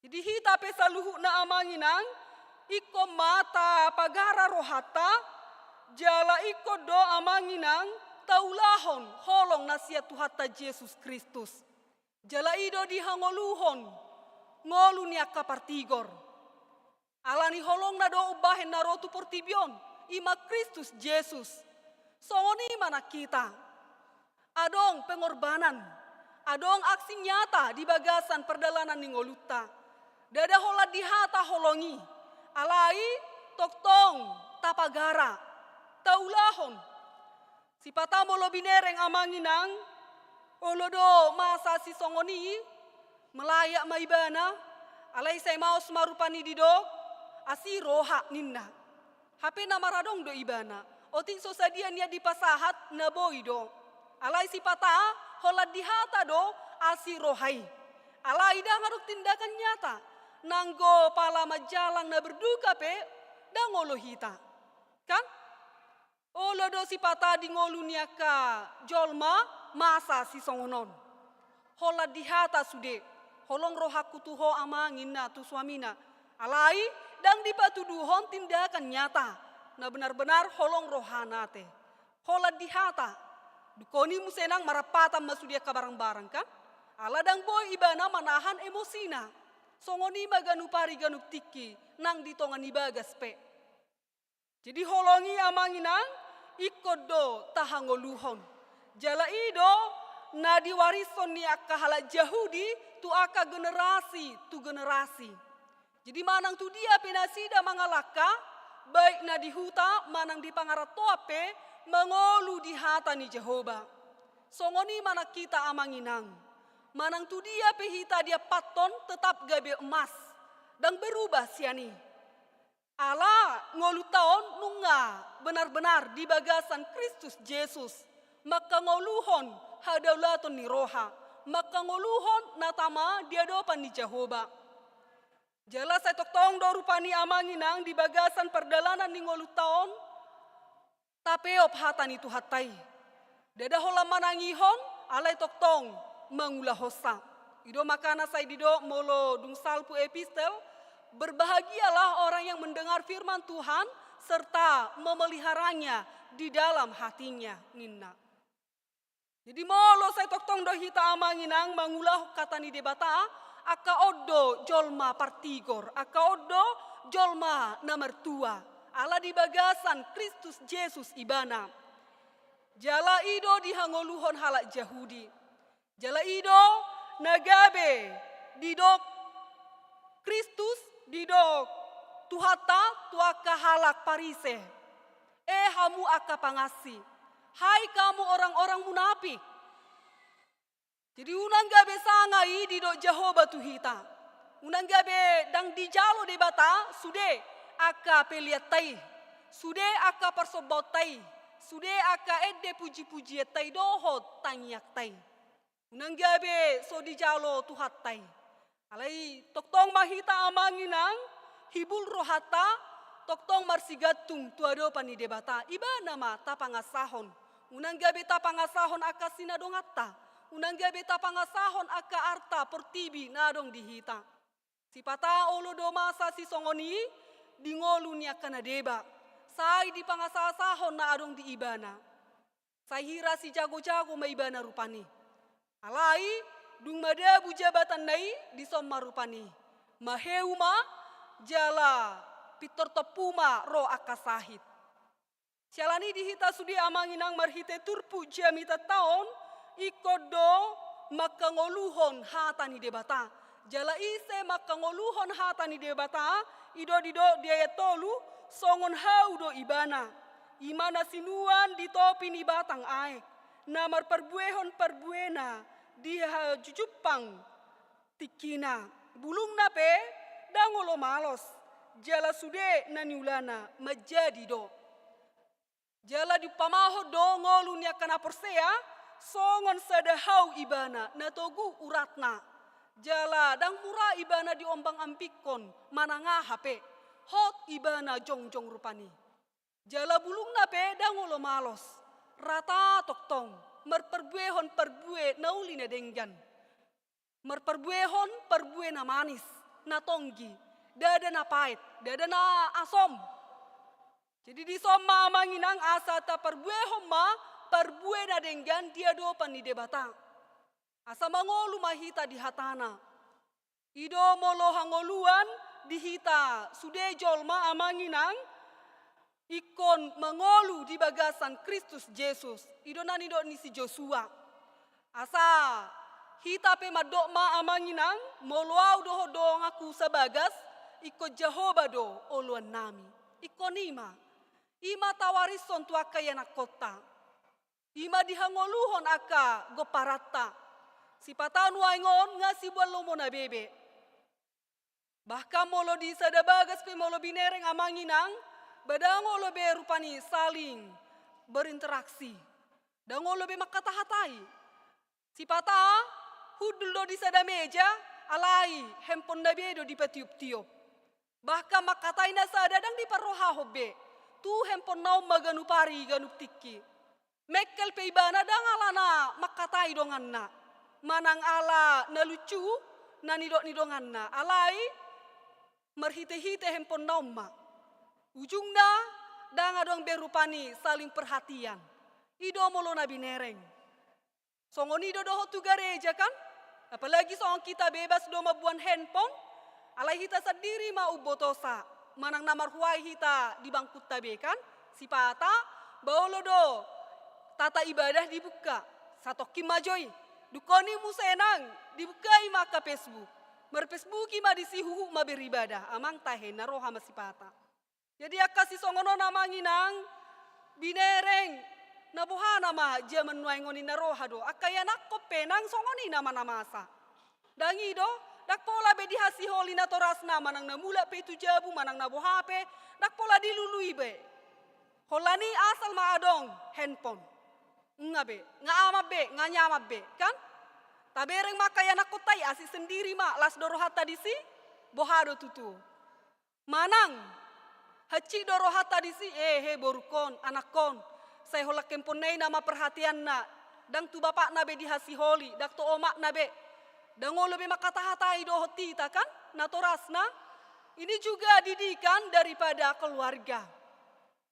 E: Jadi hita pesaluhu na amanginang iko mata pagara rohata jala iko do amanginang taulahon holong nasia tuhata Yesus Kristus. Jala ido dihangoluhon ngolu niaka partigor. Alani holong na do ubahen na rotu portibion ima Kristus Yesus. Songoni mana kita. Adong pengorbanan. Adong aksi nyata di bagasan perdalanan ni ngoluta. Dada hola dihata holongi. Alai toktong tapagara. Taulahon. Sipata molo binereng amanginang. Olodo masa si songoni. Melayak maibana, alai saya mau semarupani didok, asi roha ninna. Hape na maradong do ibana, oting sosadia nia dipasahat na boido. Alai si pata, holad dihata do, asi rohai. Alai dah ngaruk tindakan nyata, nanggo pala majalang na berduka pe, dah ngolo hita. Kan? Olo do si pata di ngolu niaka jolma, masa si songonon. Holad dihata sude. Holong rohaku tuho amangin na tu suamina. Alai dang dipatuduhon tindakan nyata. Na benar-benar holong rohanate. Holad dihata. Dukoni musenang marapatan masudia kabarang-barang kan. Ala dang boy ibana manahan emosina. Songoni maganupari ganup tiki. Nang ditongan ibagas pe. Jadi holongi amanginang ikodo tahangoluhon. Jala ido na diwarison ni akahala Yahudi tu aka generasi tu generasi. Jadi manang tu dia penasida mangalaka baik na di huta manang di pangaratoape mengolu di hata ni Jehovah. Songoni mana kita amanginang. Manang tu dia pehita dia paton tetap gabe emas dan berubah siani. Allah ngolu taon nunga benar-benar di bagasan Kristus Yesus. Maka ngoluhon hadaulaton ni roha. Maka ngoluhon natama diadopan ni Jehovah. Jala saya toktong do rupani amanginang di bagasan perdalanan ni ngolu taon. Tapeop hatan itu hatai. Dada hola manangihon alai toktong mangulah hosa. Ido makana saya dido molo dung salpu epistel. Berbahagialah orang yang mendengar firman Tuhan serta memeliharanya di dalam hatinya. Ninna. Jadi molo saya toktong do hita amanginang mangulah kata ni debata aka oddo jolma partigor, aka oddo jolma namertua. Ala di bagasan Kristus Yesus ibana. Jala ido dihangoluhon halak Yahudi. Jala ido nagabe didok Kristus didok tuhata tuaka halak parise. Hamu aka pangasi. Hai kamu orang-orang munafik. Jadi unang gabe sangai didok Jehovah Tuhita. Unang gabe dang dijalo de bata sude aka peliatai. Sude aka persobotai. Sude aka edde puji-puji tai dohot tangiak tai. Unang gabe so dijalo tuhatai. Alai toktong mahita amanginang hibul rohata toktong marsigatung tuado pani debata. Iba nama tapangasahon. Unang gabe tapangasahon aka sinadongata. Unang gabe tapangasahon aka arta pertibi nadong dihita. Sipata olo do masa si songoni dingolu niya kanadeba. Sai di pangasahon na adong di ibana. Sai hira si jago-jago maibana rupani. Alai dung madabu jabatan nai di somma rupani. Maheuma jala pitor topuma ro akasahit. Sialani dihita sudi amanginang marhite turpu jamita taon ikodo makangoluhon hatani debata. Jala ise makangoluhon hatani debata ido dia tolu songon haudo ibana. Imana sinuan di topi ni batang aek. Namar perbuehon perbuena dia jujupang tikina. Bulung nape dangolo malos. Jala sude naniulana majadi do. Jala di pamaho do ngolu nia kana persea songon sadahau ibana natogu uratna. Jala dang murah ibana di ombang ampikon mananga HP. Hot ibana jongjong rupani. Jala bulung nape dangolo malos. Rata toktong merperbuehon perbue naulina denggan. Merperbuehon perbue na manis na tonggi. Dada na pait, dada na asom. Jadi di soma manginang asa ta perbuehon ma perbue na denggan dia dopan di debata. Asa mangolu mahita di hatana. Ido molo hangoluan dihita sude jolma amanginang ikon mangolu di bagasan Kristus Yesus. Ido nani do nisi Joshua. Asa hita pe madok ma amanginang moloau doho do ngaku sabagas iko Jehovah do oluan nami. Iko nima. Ima tawarison tuaka yana kota. Ima dihangoluhon aka goparata. Sipatanu aingon ngasi bualo mona bebe. Bahkan molo di sadabagas pe molo binereng amanginang badango lobe rupani saling berinteraksi. Dango lobe makatahatai. Sipata hudul do di sada meja alai handphone na bedo di patiup-tiup. Bahkan makatai na sada dang di paroha hobe. Tu handphone naum maganu pari ganup tiki. Mekel pe ibana dang alana makatai donganna. Manang ala na lucu na nidok-nidonganna. Alai merhite-hite handphone naum ma. Ujungna dang adong berupani saling perhatian. Ido molo na binereng. Songon ido doho tu gereja kan? Apalagi songon kita bebas do mabuan handphone. Alai hita sendiri ma ubotosa. Manang namar huai hita di bangkut tabe kan? Sipata baolo do tata ibadah dibuka. Satoki majoi. Dukoni musenang dibukai maka Facebook. Merfacebooki ma disihuhu ma beribadah. Amang tahe naroha masipata. Jadi akasi songono namanginang binereng nabuhana ma jaman nuaingoni naroha do. Akaya nakko penang songoni nama namasa. Dangi do dak pola be dihasiholi na torasna manang namula pe itu jabu manang nabu HP dak pola dilului be. Holani asal ma adong handphone. Ngabe, ngama be, nganyama be, kan? Tabereng makaya nakotai asi sendiri ma las dorohata disi bohado tutu. Manang haci dorohata disi borukon anakon. Saya holak kemponei nama perhatian na. Dang tu bapak nabe dihasiholi, dak to omak nabe. Dango lebih makatahatai dohotita kan? Natorasna. Ini juga didikan daripada keluarga.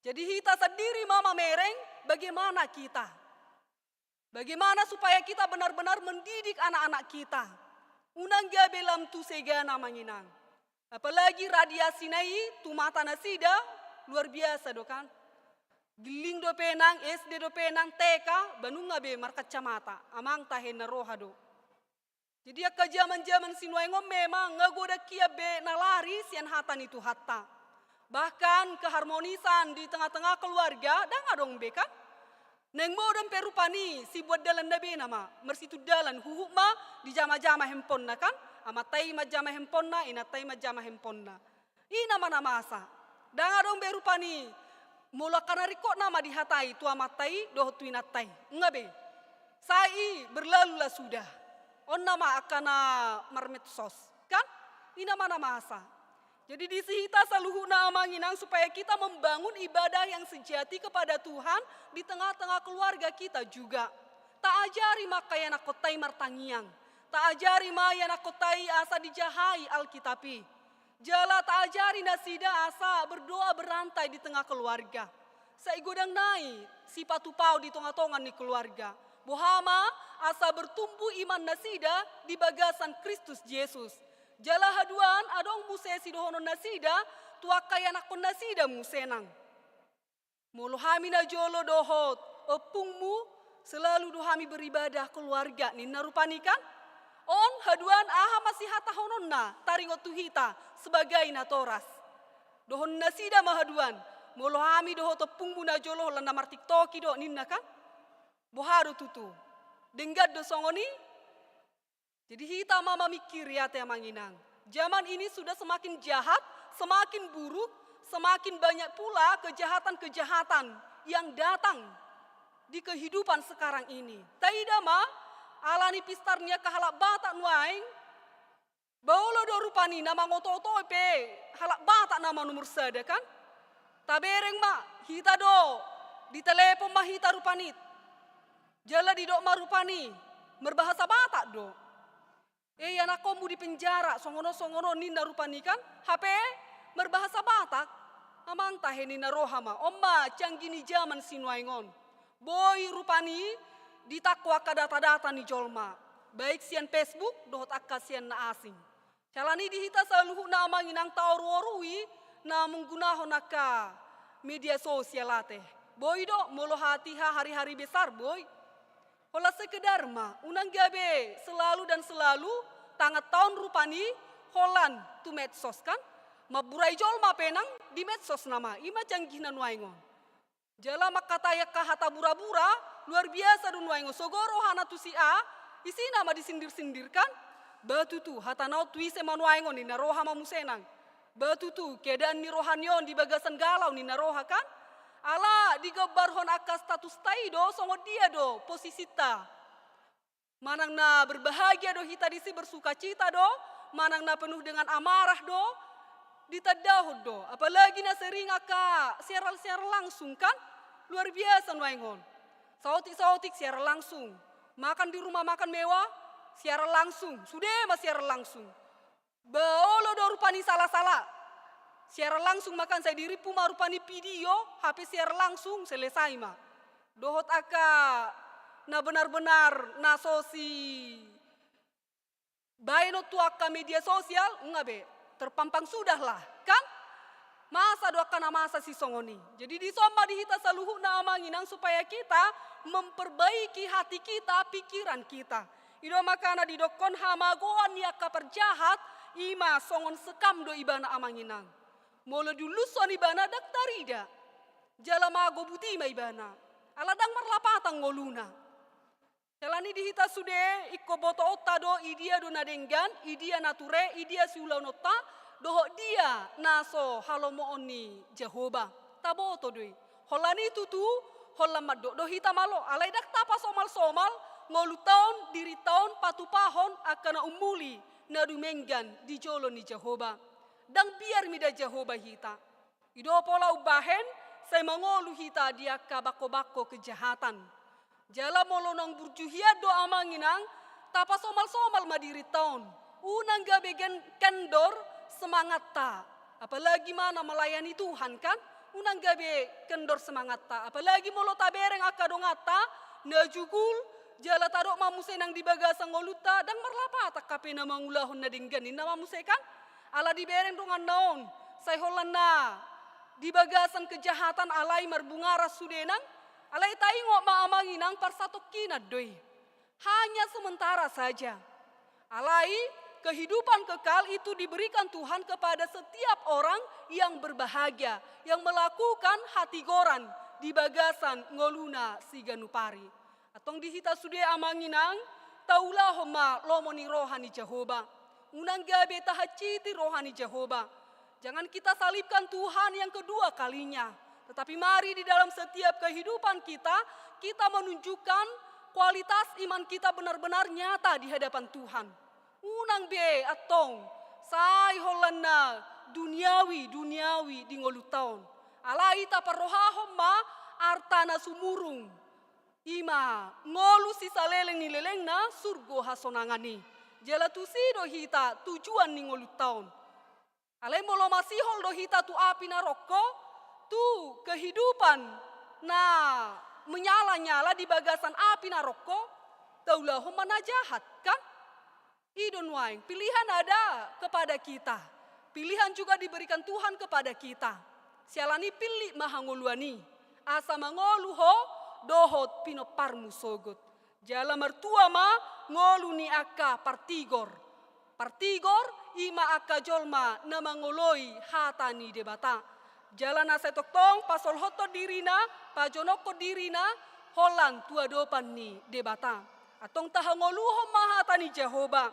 E: Jadi kita sendiri mama mereng bagaimana kita? Bagaimana supaya kita benar-benar mendidik anak-anak kita? Unang gabelam tu segana manginang. Apalagi radiasi nai tu mata nasida luar biasa do kan? Giling do penang, SD do penang, TK, banung ngabe markacamata. Amang tahen roha do. Jadi ya ke zaman-zaman sinuaingo memang ngagoda kia be nalari sian hatan itu hatta. Bahkan keharmonisan di tengah-tengah keluarga dan adong be kan. Neng mo dan perupani si buat dalan nabi nama. Mersitu dalan huhuk ma di jama-jama hempon na kan. Amatai ma jama hempon na, inatai ma jama hempon na. Ina mana masa. Dan adong berupani. Mula kanari kok nama dihatai tu amatai doh tu inatai. Enggak be. Sai berlalulah sudah. On nama akana marmetsos. Kan? Ina mana masa. Jadi di sihita saluhuna amanginang supaya kita membangun ibadah yang sejati kepada Tuhan di tengah-tengah keluarga kita juga. Tak ajari makaya nakotai martangiang. Tak ajari maya nakotai asa dijahai alkitapi. Jala tak ajari nasida asa berdoa berantai di tengah keluarga. Saigodang nai si patupau di tengah-tengah ni keluarga. Bohama asa bertumbuh iman nasida di bagasan Kristus Yesus. Jala haduan adong musesi dohono nasida tuakai anakon nasida musenang. Molo hami na jolo dohot opungmu selalu dohami beribadah keluarga ni narupani kan? On haduan aha masih hata hononna taringot tuhita sebagai natoras. Dohon nasida mahaduan. Molo hami dohot opungmu na jolo landa martik toki do ninna kan? Boharu tutu. Denggad do songoni. Jadi hita mama mikir ya teh manginang. Zaman ini sudah semakin jahat, semakin buruk, semakin banyak pula kejahatan-kejahatan yang datang di kehidupan sekarang ini. Taida ma alani pistarnya kahalak batak nuaing. Baulo do rupani nama ngoto-oto pe halak batak nama nomor sada kan? Tabereng ma hita do di telepon ma hita rupanit. Jala di dok marupani, berbahasa Batak do. Anak kamu di penjara, songono ninda rupani kan? HP berbahasa Batak. Amang tahe nina rohama, omma canggini zaman sinuaingon. Boy rupani ditakwa ka data-data ni jolma. Baik sian Facebook, dohot akka sian na asing. Calani dihita saluhu na amanginang tauru-orui na menggunahon akka media sosial ate. Boy do, molo hati hari-hari besar boy. Hola sekedar ma, unang gabe selalu dan selalu tangat tahun rupani holan tu medsos kan? Maburai jol ma penang di medsos nama, ima canggih na nuaingon. Jala makataya kahata bura-bura, luar biasa dun nuaingon. Sogoro hana tu si A, isi nama disindir-sindir kan? Batu tu hata nau tuise manuaingon ni naroha mamusenang. Batu tu keadaan ni rohanion di bagasan galau ni naroha kan? Ala digabarhon akas status taido songo dia do posisi ta. Manang na berbahagia do hita disi bersuka cita do, manang na penuh dengan amarah do, ditadahod do. Apalagi na sering aka siaran langsung kan, luar biasa nuaingon. Sautik siaran langsung, makan di rumah makan mewah, siaran langsung, sudah mas siaran langsung. Baolo do rupani salah-salah. Siaran langsung makan saya diri puma rupani video, HP siaran langsung selesai ma. Dohot aka na benar-benar na sosi. Baino tu aka media sosial, enggak be, terpampang sudah lah, kan? Masa do aka na masa si songoni. Jadi di soma dihita saluhu na amanginang supaya kita memperbaiki hati kita, pikiran kita. Ido makana didokon hamagoan ni aka perjahat, ima songon sekam do ibana amanginang. Mula dulu son ibana daktarida. Jala mago butima ibana. Aladang marlapatang ngoluna. Jalani dihita sude ikko boto otta do idia do nadenggan, idia nature, idia siulau nota, doho dia naso halomo oni Jehovah. Taboto doi. Holani tutu, holamat do hita malo. Alai dak tapa somal-somal, ngolu taon, diri taon, patupahon, akana umuli, nadumenggan di jolo ni Jehovah. Dan biar mida Jehovah hita. Ido pola ubahen, saya mengolu hita dia kabako-bako kejahatan. Jala molonang burjuhia do amanginang, tapa somal-somal madiri taon. Unang gabegen kendor semangat ta. Apalagi mana melayani Tuhan kan? Unang gabe kendor semangat ta. Apalagi molo tabereng akadongata, najugul, jala tadok mamusenang di bagasang ngoluta, dan marlapa tak kape na mangulahon na dingganin na mamusekan. Ala dibereng dongan naon, say holana di bagasan kejahatan alai marbungaras sudenang, alai taingo maamanginang parsatok kinad doi. Hanya sementara saja. Alai kehidupan kekal itu diberikan Tuhan kepada setiap orang yang berbahagia, yang melakukan hati goran di bagasan ngoluna siganupari. Atong dihita sude amanginang, taulah homa lomoni rohani Jehovah. Unang gabe tahaciti rohani Jehovah. Jangan kita salibkan Tuhan yang kedua kalinya. Tetapi mari di dalam setiap kehidupan kita, kita menunjukkan kualitas iman kita benar-benar nyata di hadapan Tuhan. Unang be atong sai holana duniawi di ngolutaon. Alai taparohahom ma artana sumurung. Ima ngolu sisa leleng ni leleng na surgo hasonangani. Jala tusido hita tujuan ni ngolutaon. Alai molo masihol do hita tu api na rokko, tu kehidupan na menyala-nyala di bagasan api na rokko, taulah mana jahat kan? Idon waing, pilihan ada kepada kita. Pilihan juga diberikan Tuhan kepada kita. Sialani pilih mahangoluani. Asa mangolu ho, dohot pinoparmu sogot. Jala mertua ma, ngolu ni aka partigor. Partigor, ima aka jolma na mangoloi hatani debata. Jala na setoktong pasol hoto dirina, pajonoko dirina, holan tua dopan ni debata. Atong tahangoluho mahatani Jehovah.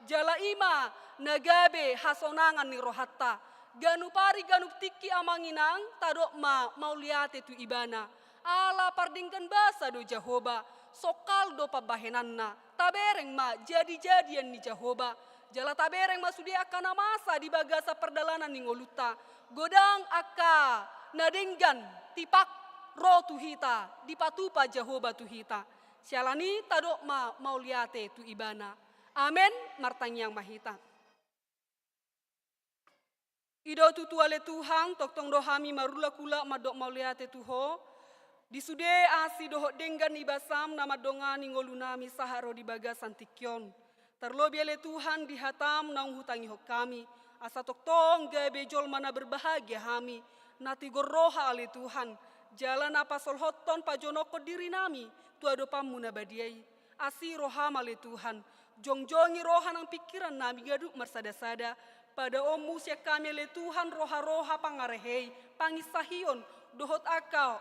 E: Jala ima nagabe hasonangan ni rohatta. Ganupari ganup tiki amanginang tadok ma mauliate tu ibana. Ala pardingkan basa do Jehovah. Sokal do pabahenanna. Tabereng ma jadi-jadian ni Jehovah. Jala tabereng ma sudi akana masa di bagasa perdalanan ni ngoluta. Godang aka nadenggan tipak roh tuhita. Dipatupa Jehovah tuhita. Sialani tadok ma mauliate tu ibana. Amen, martanyang mahita. Ido tutuale Tuhan, toktong dohami marula kula madok mauliate tuho. Disude asi dohok denggan ibasam nama dongani ngolunami saharo di bagasan tikyon. Terlebih ale Tuhan dihatam naung hutangi hok kami. Asa toktong gabe jol mana berbahagia hami. Nati gorroha ale Tuhan. Jalan apa solhoton pajonoko diri nami. Tua dopamu nabadiai. Asi roham ale Tuhan. Jongjongi roha nang pikiran nami gaduk mersada-sada. Pada omu sia kami le Tuhan roha-roha pangarehei. Pangisahion dohot akau.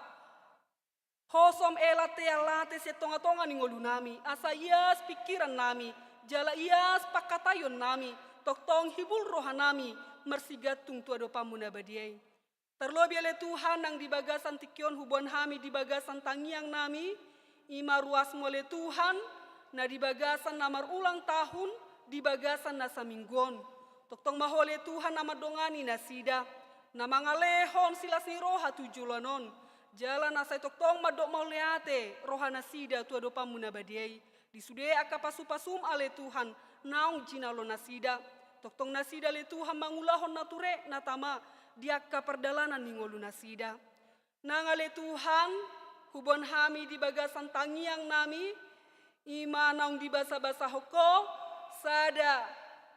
E: Hosom elate sia tonga-tonga ni ngolu nami. Asa ias pikiran nami. Jala ias pakatayon nami. Toktong hibul roha nami. Mersigatung tua dopamu nabadiai. Terlebih le Tuhan nang di bagasan tikyon hubon hami di bagasan tangiang nami. Ima ruas mole Tuhan. Na di bagasan namar ulang tahun, di bagasan nasa mingguan. Toktong mahole Tuhan nama dongani nasida. Nama ngalehon silas ni roha tujulanon. Jalan nasa toktong madok mauleate, roha nasida tua dopamu nabadiai. Disude aka pasu-pasum ale Tuhan, naung jinalo nasida. Toktong nasida le Tuhan mangulahon nature natama, diaka perdalanan ningolu nasida. Nangale Tuhan, hubon hami di bagasan tangiang nami, ima naung di basa-basa hoko, sada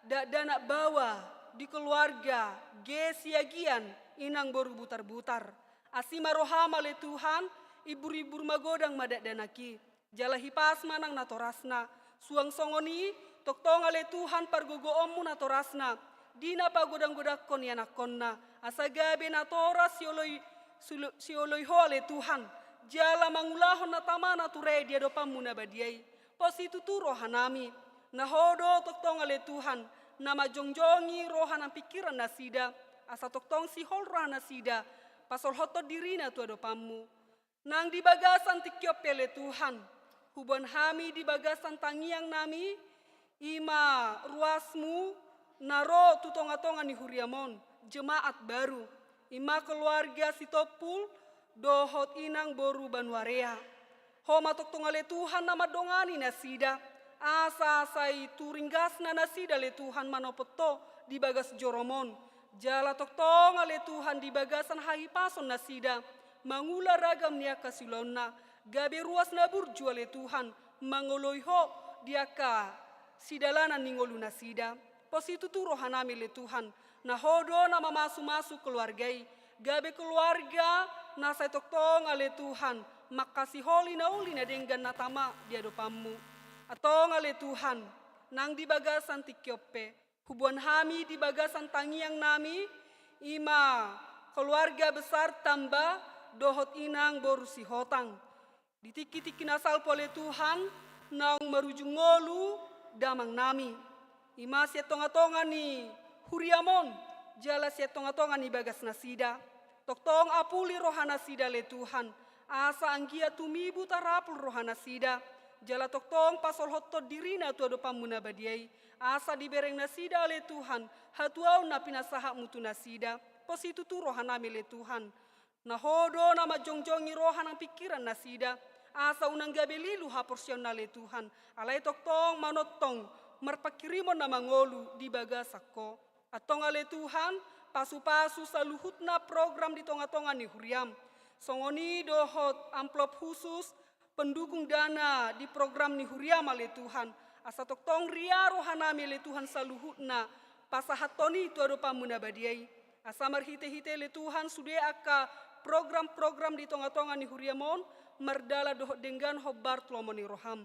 E: danak bawa di keluarga, gesiagian inang boru butar-butar. Asima rohama le Tuhan, ibur-ibur magodang madak danaki. Jala hipas manang natorasna, suang songoni, toktong ale Tuhan pargogo omu natorasna. Dina pagodang-godakon yanakonna, asa gabe natoras sioloi ho ale Tuhan. Jala mangulahon natama nature dia dopamu nabadiai. Positu tu rohanami. Nahodo toktong ale Tuhan. Nama jongjongi rohana pikiran nasida. Asa toktong si hol roh nasida. Pasol hoto dirina tu adopamu. Nang di bagasan tikyop pele Tuhan. Hubon hami di bagasan tangiang nami. Ima ruasmu. Naro tu tonga-tonga ni huriamon. Jemaat baru. Ima keluarga si topul. Dohot inang boru banwarea. Homa toktong ale Tuhan nama dongani nasida. Asa itu ringgas na nasida le Tuhan manopoto di bagas joromon. Jala toktong ale Tuhan di bagasan hahipason nasida. Mangula ragam niaka silona. Gabe ruas nabur juale Tuhan. Mangoloiho diaka sidalanan ningolu nasida. Positu tu rohanami le Tuhan. Nahodo nama masu-masu keluargai. Gabe keluarga nasa toktong ale Tuhan. Makasih holi na uli na denggan natama di adopamu. Atong ale Tuhan. nang di bagasan tikyope. Hubuan hami di bagasan tangiang nami, ima keluarga besar tambah dohot inang borusi hotang. Ditiki-tiki nasal pole Tuhan, naung meruju ngolu damang nami. Ima tonga-tonga ni huriamon, jala tonga-tonga ni bagas nasida. Toktong apuli rohana sida le Tuhan, asa anggia tumibu tarapul rohana sida. Jala toktong pasol hotto dirina tuado pamuna badiai, asa dibereng nasida le Tuhan, hatuau na pinasaha mutu nasida, positu tu rohana le Tuhan. Nahodo nama jongjongi rohana pikiran nasida, asa unang gabelilu haporsion le Tuhan, alai toktong manotong, merpakirimon nama ngolu di bagasako. Atong ale Tuhan, pasu-pasu saluhutna program di tonga-tonga ni huriam. Songoni dohot amplop khusus, pendukung dana di program ni huriam ale Tuhan. Asa toktong ria rohanami le Tuhan saluhutna, pasahatoni itu ado pamuna badiai. Asa marhite-hite le Tuhan sude aka program-program di tonga-tonga ni huriamon, merdala dohot denggan hobar tlomoni roham.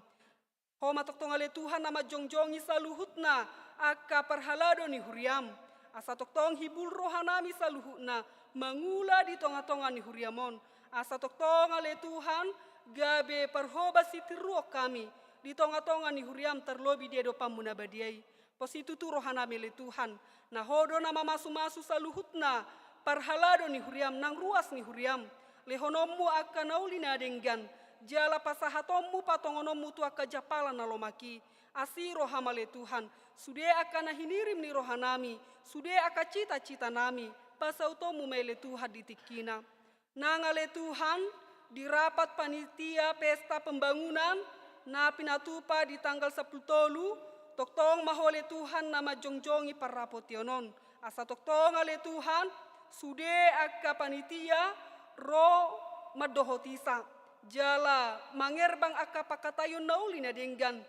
E: Homa toktong ale Tuhan nama jongjongi saluhutna, aka parhalado ni huriam. Asa toktong hibul rohanami saluhutna, mangula di tonga-tonga ni huriamon. Asa toktong ale Tuhan, gabe parhoba sitiruok kami, di tonga-tonga ni huriam terlobi dia do pamuna badiai. Positu tu rohanami le Tuhan, nah hodo nama masu-masu saluhutna, parhalado ni huriam, nang ruas ni huriam. Lehonomu akan naulina denggan, jala pasahatomu patongonomu tu aka japala nalomaki. Asiro hamale Tuhan, sude akan nahinirim ni rohanami, sude aka cita-cita nami, pasautomu mele Tuhan ditikina. Nangale Tuhan, di rapat panitia pesta pembangunan, na pinatupa di tanggal 10 tolu, toktong mahole Tuhan nama jongjongi parapotionon. Asa toktong ale Tuhan, sude aka panitia, ro madohotisa. Jala mangerbang aka pakatayon naulina denggan.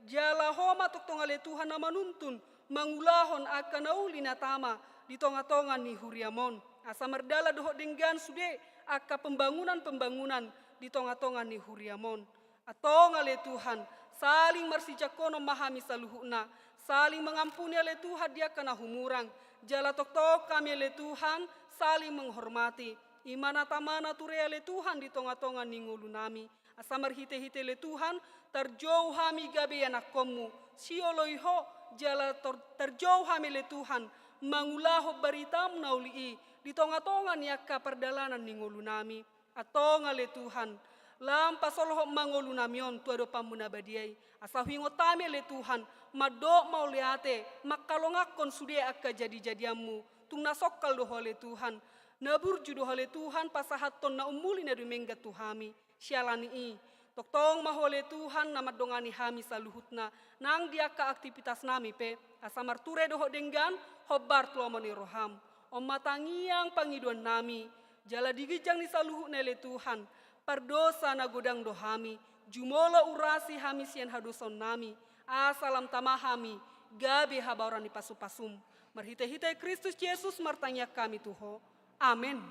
E: Jala homa toktong ale Tuhan na manuntun, mangulahon aka naulina tama di tonga-tonga ni huriamon. Asa merdala dohot denggan sude aka pembangunan-pembangunan di tonga-tonga ni huriamon. Atong ale Tuhan, saling marsijakono mahami saluhuna, saling mengampuni ale Tuhan dia kena humurang. Jala tok-tok kami ale Tuhan, saling menghormati. Imana tamana ture ale Tuhan di tonga-tonga ni ngulu nami. Asa marhite-hite le Tuhan, terjauh hami gabe anak komu. Sioloiho, jala terjauh hami le Tuhan, mangulaho baritam naulii. Di tonga-tonga ni akka perdalanan ni ngulu nami. Atong ale Tuhan, lampas oloh mangolu namion tuado pamuna badiai. Asa hingotami le Tuhan, madok mau leate, makalongakon sude akka jadi-jadiamu. Tung nasokal doho le Tuhan, naburju doho le Tuhan pasahaton na umuli na dumengga tuhami. Sialani i, toktong mahole Tuhan nama dongani hami saluhutna, nang dia ka aktivitas nami pe, asa marture doho denggan, hobar tuamoni roham. Om matangiang pangiduan nami, jala digijang ni saluhutna le Tuhan, pardosa na godang dohami, jumolo urasi hami sian hadoson nami, asalam tamahami, gabe habaran di pasu-pasum. Marhite-hite Kristus Yesus martanya kami Tuho. Amin.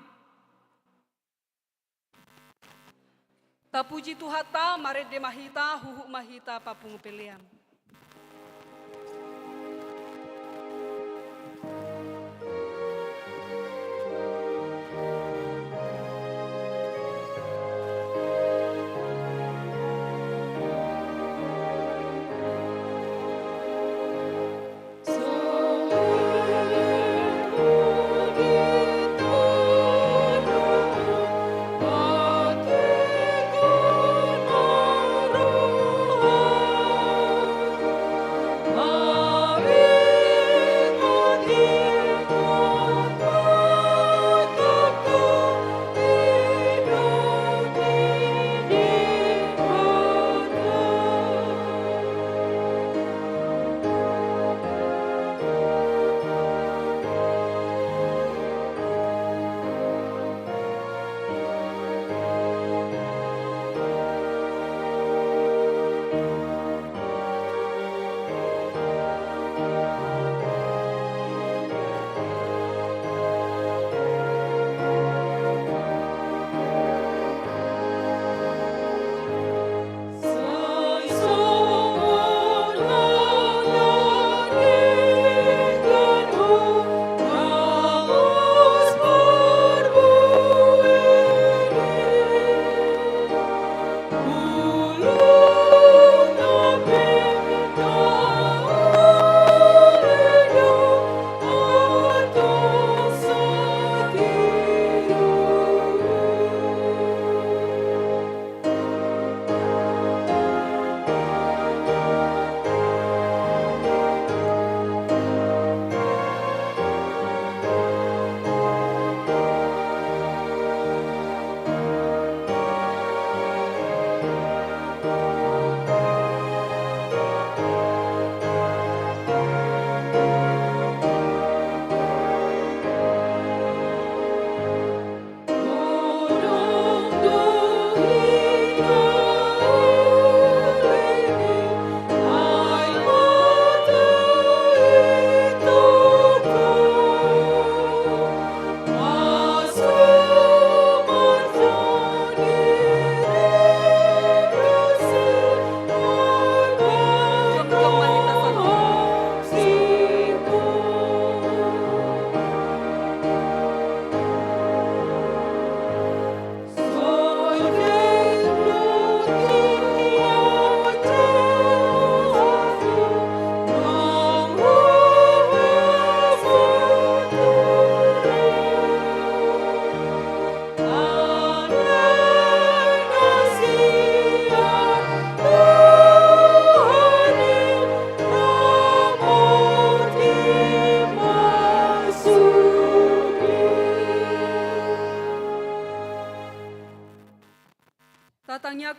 E: Tapuji Tuhata, marede mahita, huhu mahita, papungu pelean.
B: Oh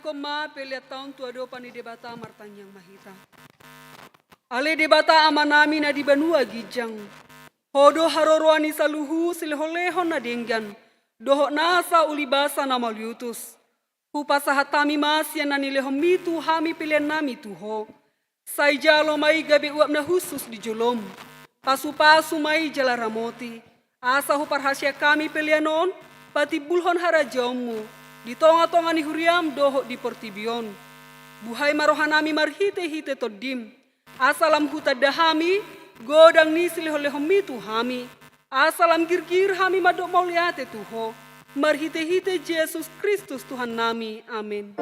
E: koma peliat tahun tua do pani debata martanyang mahita. Ale debata amanami na di banua gijang. Hodo haroroani saluhu silholehon na denggan. Doho nasa ulibasa na malyutus. Hupasa hatami masya na nilehom mitu hami pilihan nami tuho. Say jalo may gabi uap na husus di jolom. Pasu-pasu may jala ramoti. Asa huparhasya kami pilihanon. Pati bulhon harajamu. Di tonga-tonga ni huriam doho di portibion. Buhay marohanami marhite-hite todim. Asalam huta dahami. Godang ni siliholehom mitu hami. Asalam girgir hami madok mauliate tuho. Marhite-hite Yesus Kristus Tuhan nami. Amin.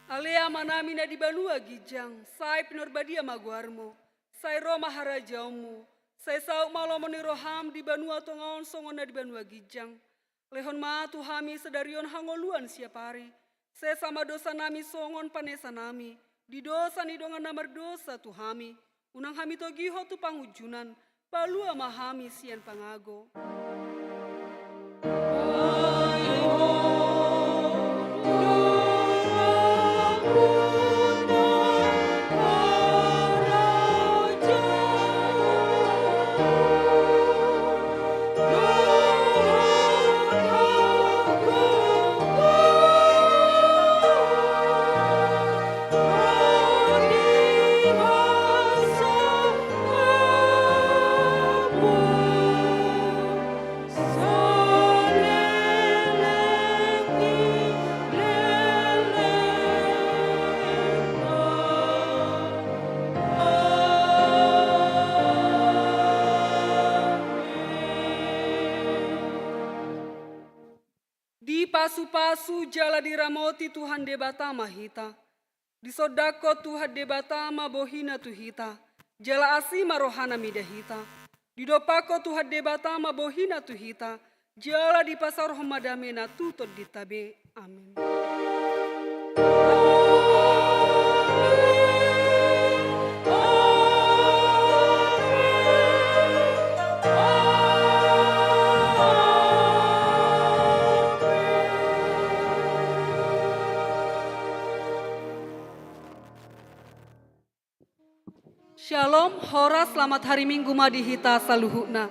E: Alea manami na di banua gijang, sai pinorbadia maguarmo, sai Roma harajaumu, sai sauk malomoni roham di banua tongaon songon na di banua gijang. Lehon matu hami sedarion hangoluan siapari, sai sama dosa nami songon panesa nami, di dosa ni dongan namar dosa tu hami, unang hami togiho tu pangujunan, palua mahami sian pangago. Di pasu-pasu jala diramoti Tuhan debata mahita. Di sodako Tuhan debata mabohina tuhita. Jala asima rohana midahita. Di dopako Tuhan debata mabohina tuhita. Jala di pasar homadamena tutut ditabe. Amin. Shalom, hora selamat hari Minggu madihita saluhuna.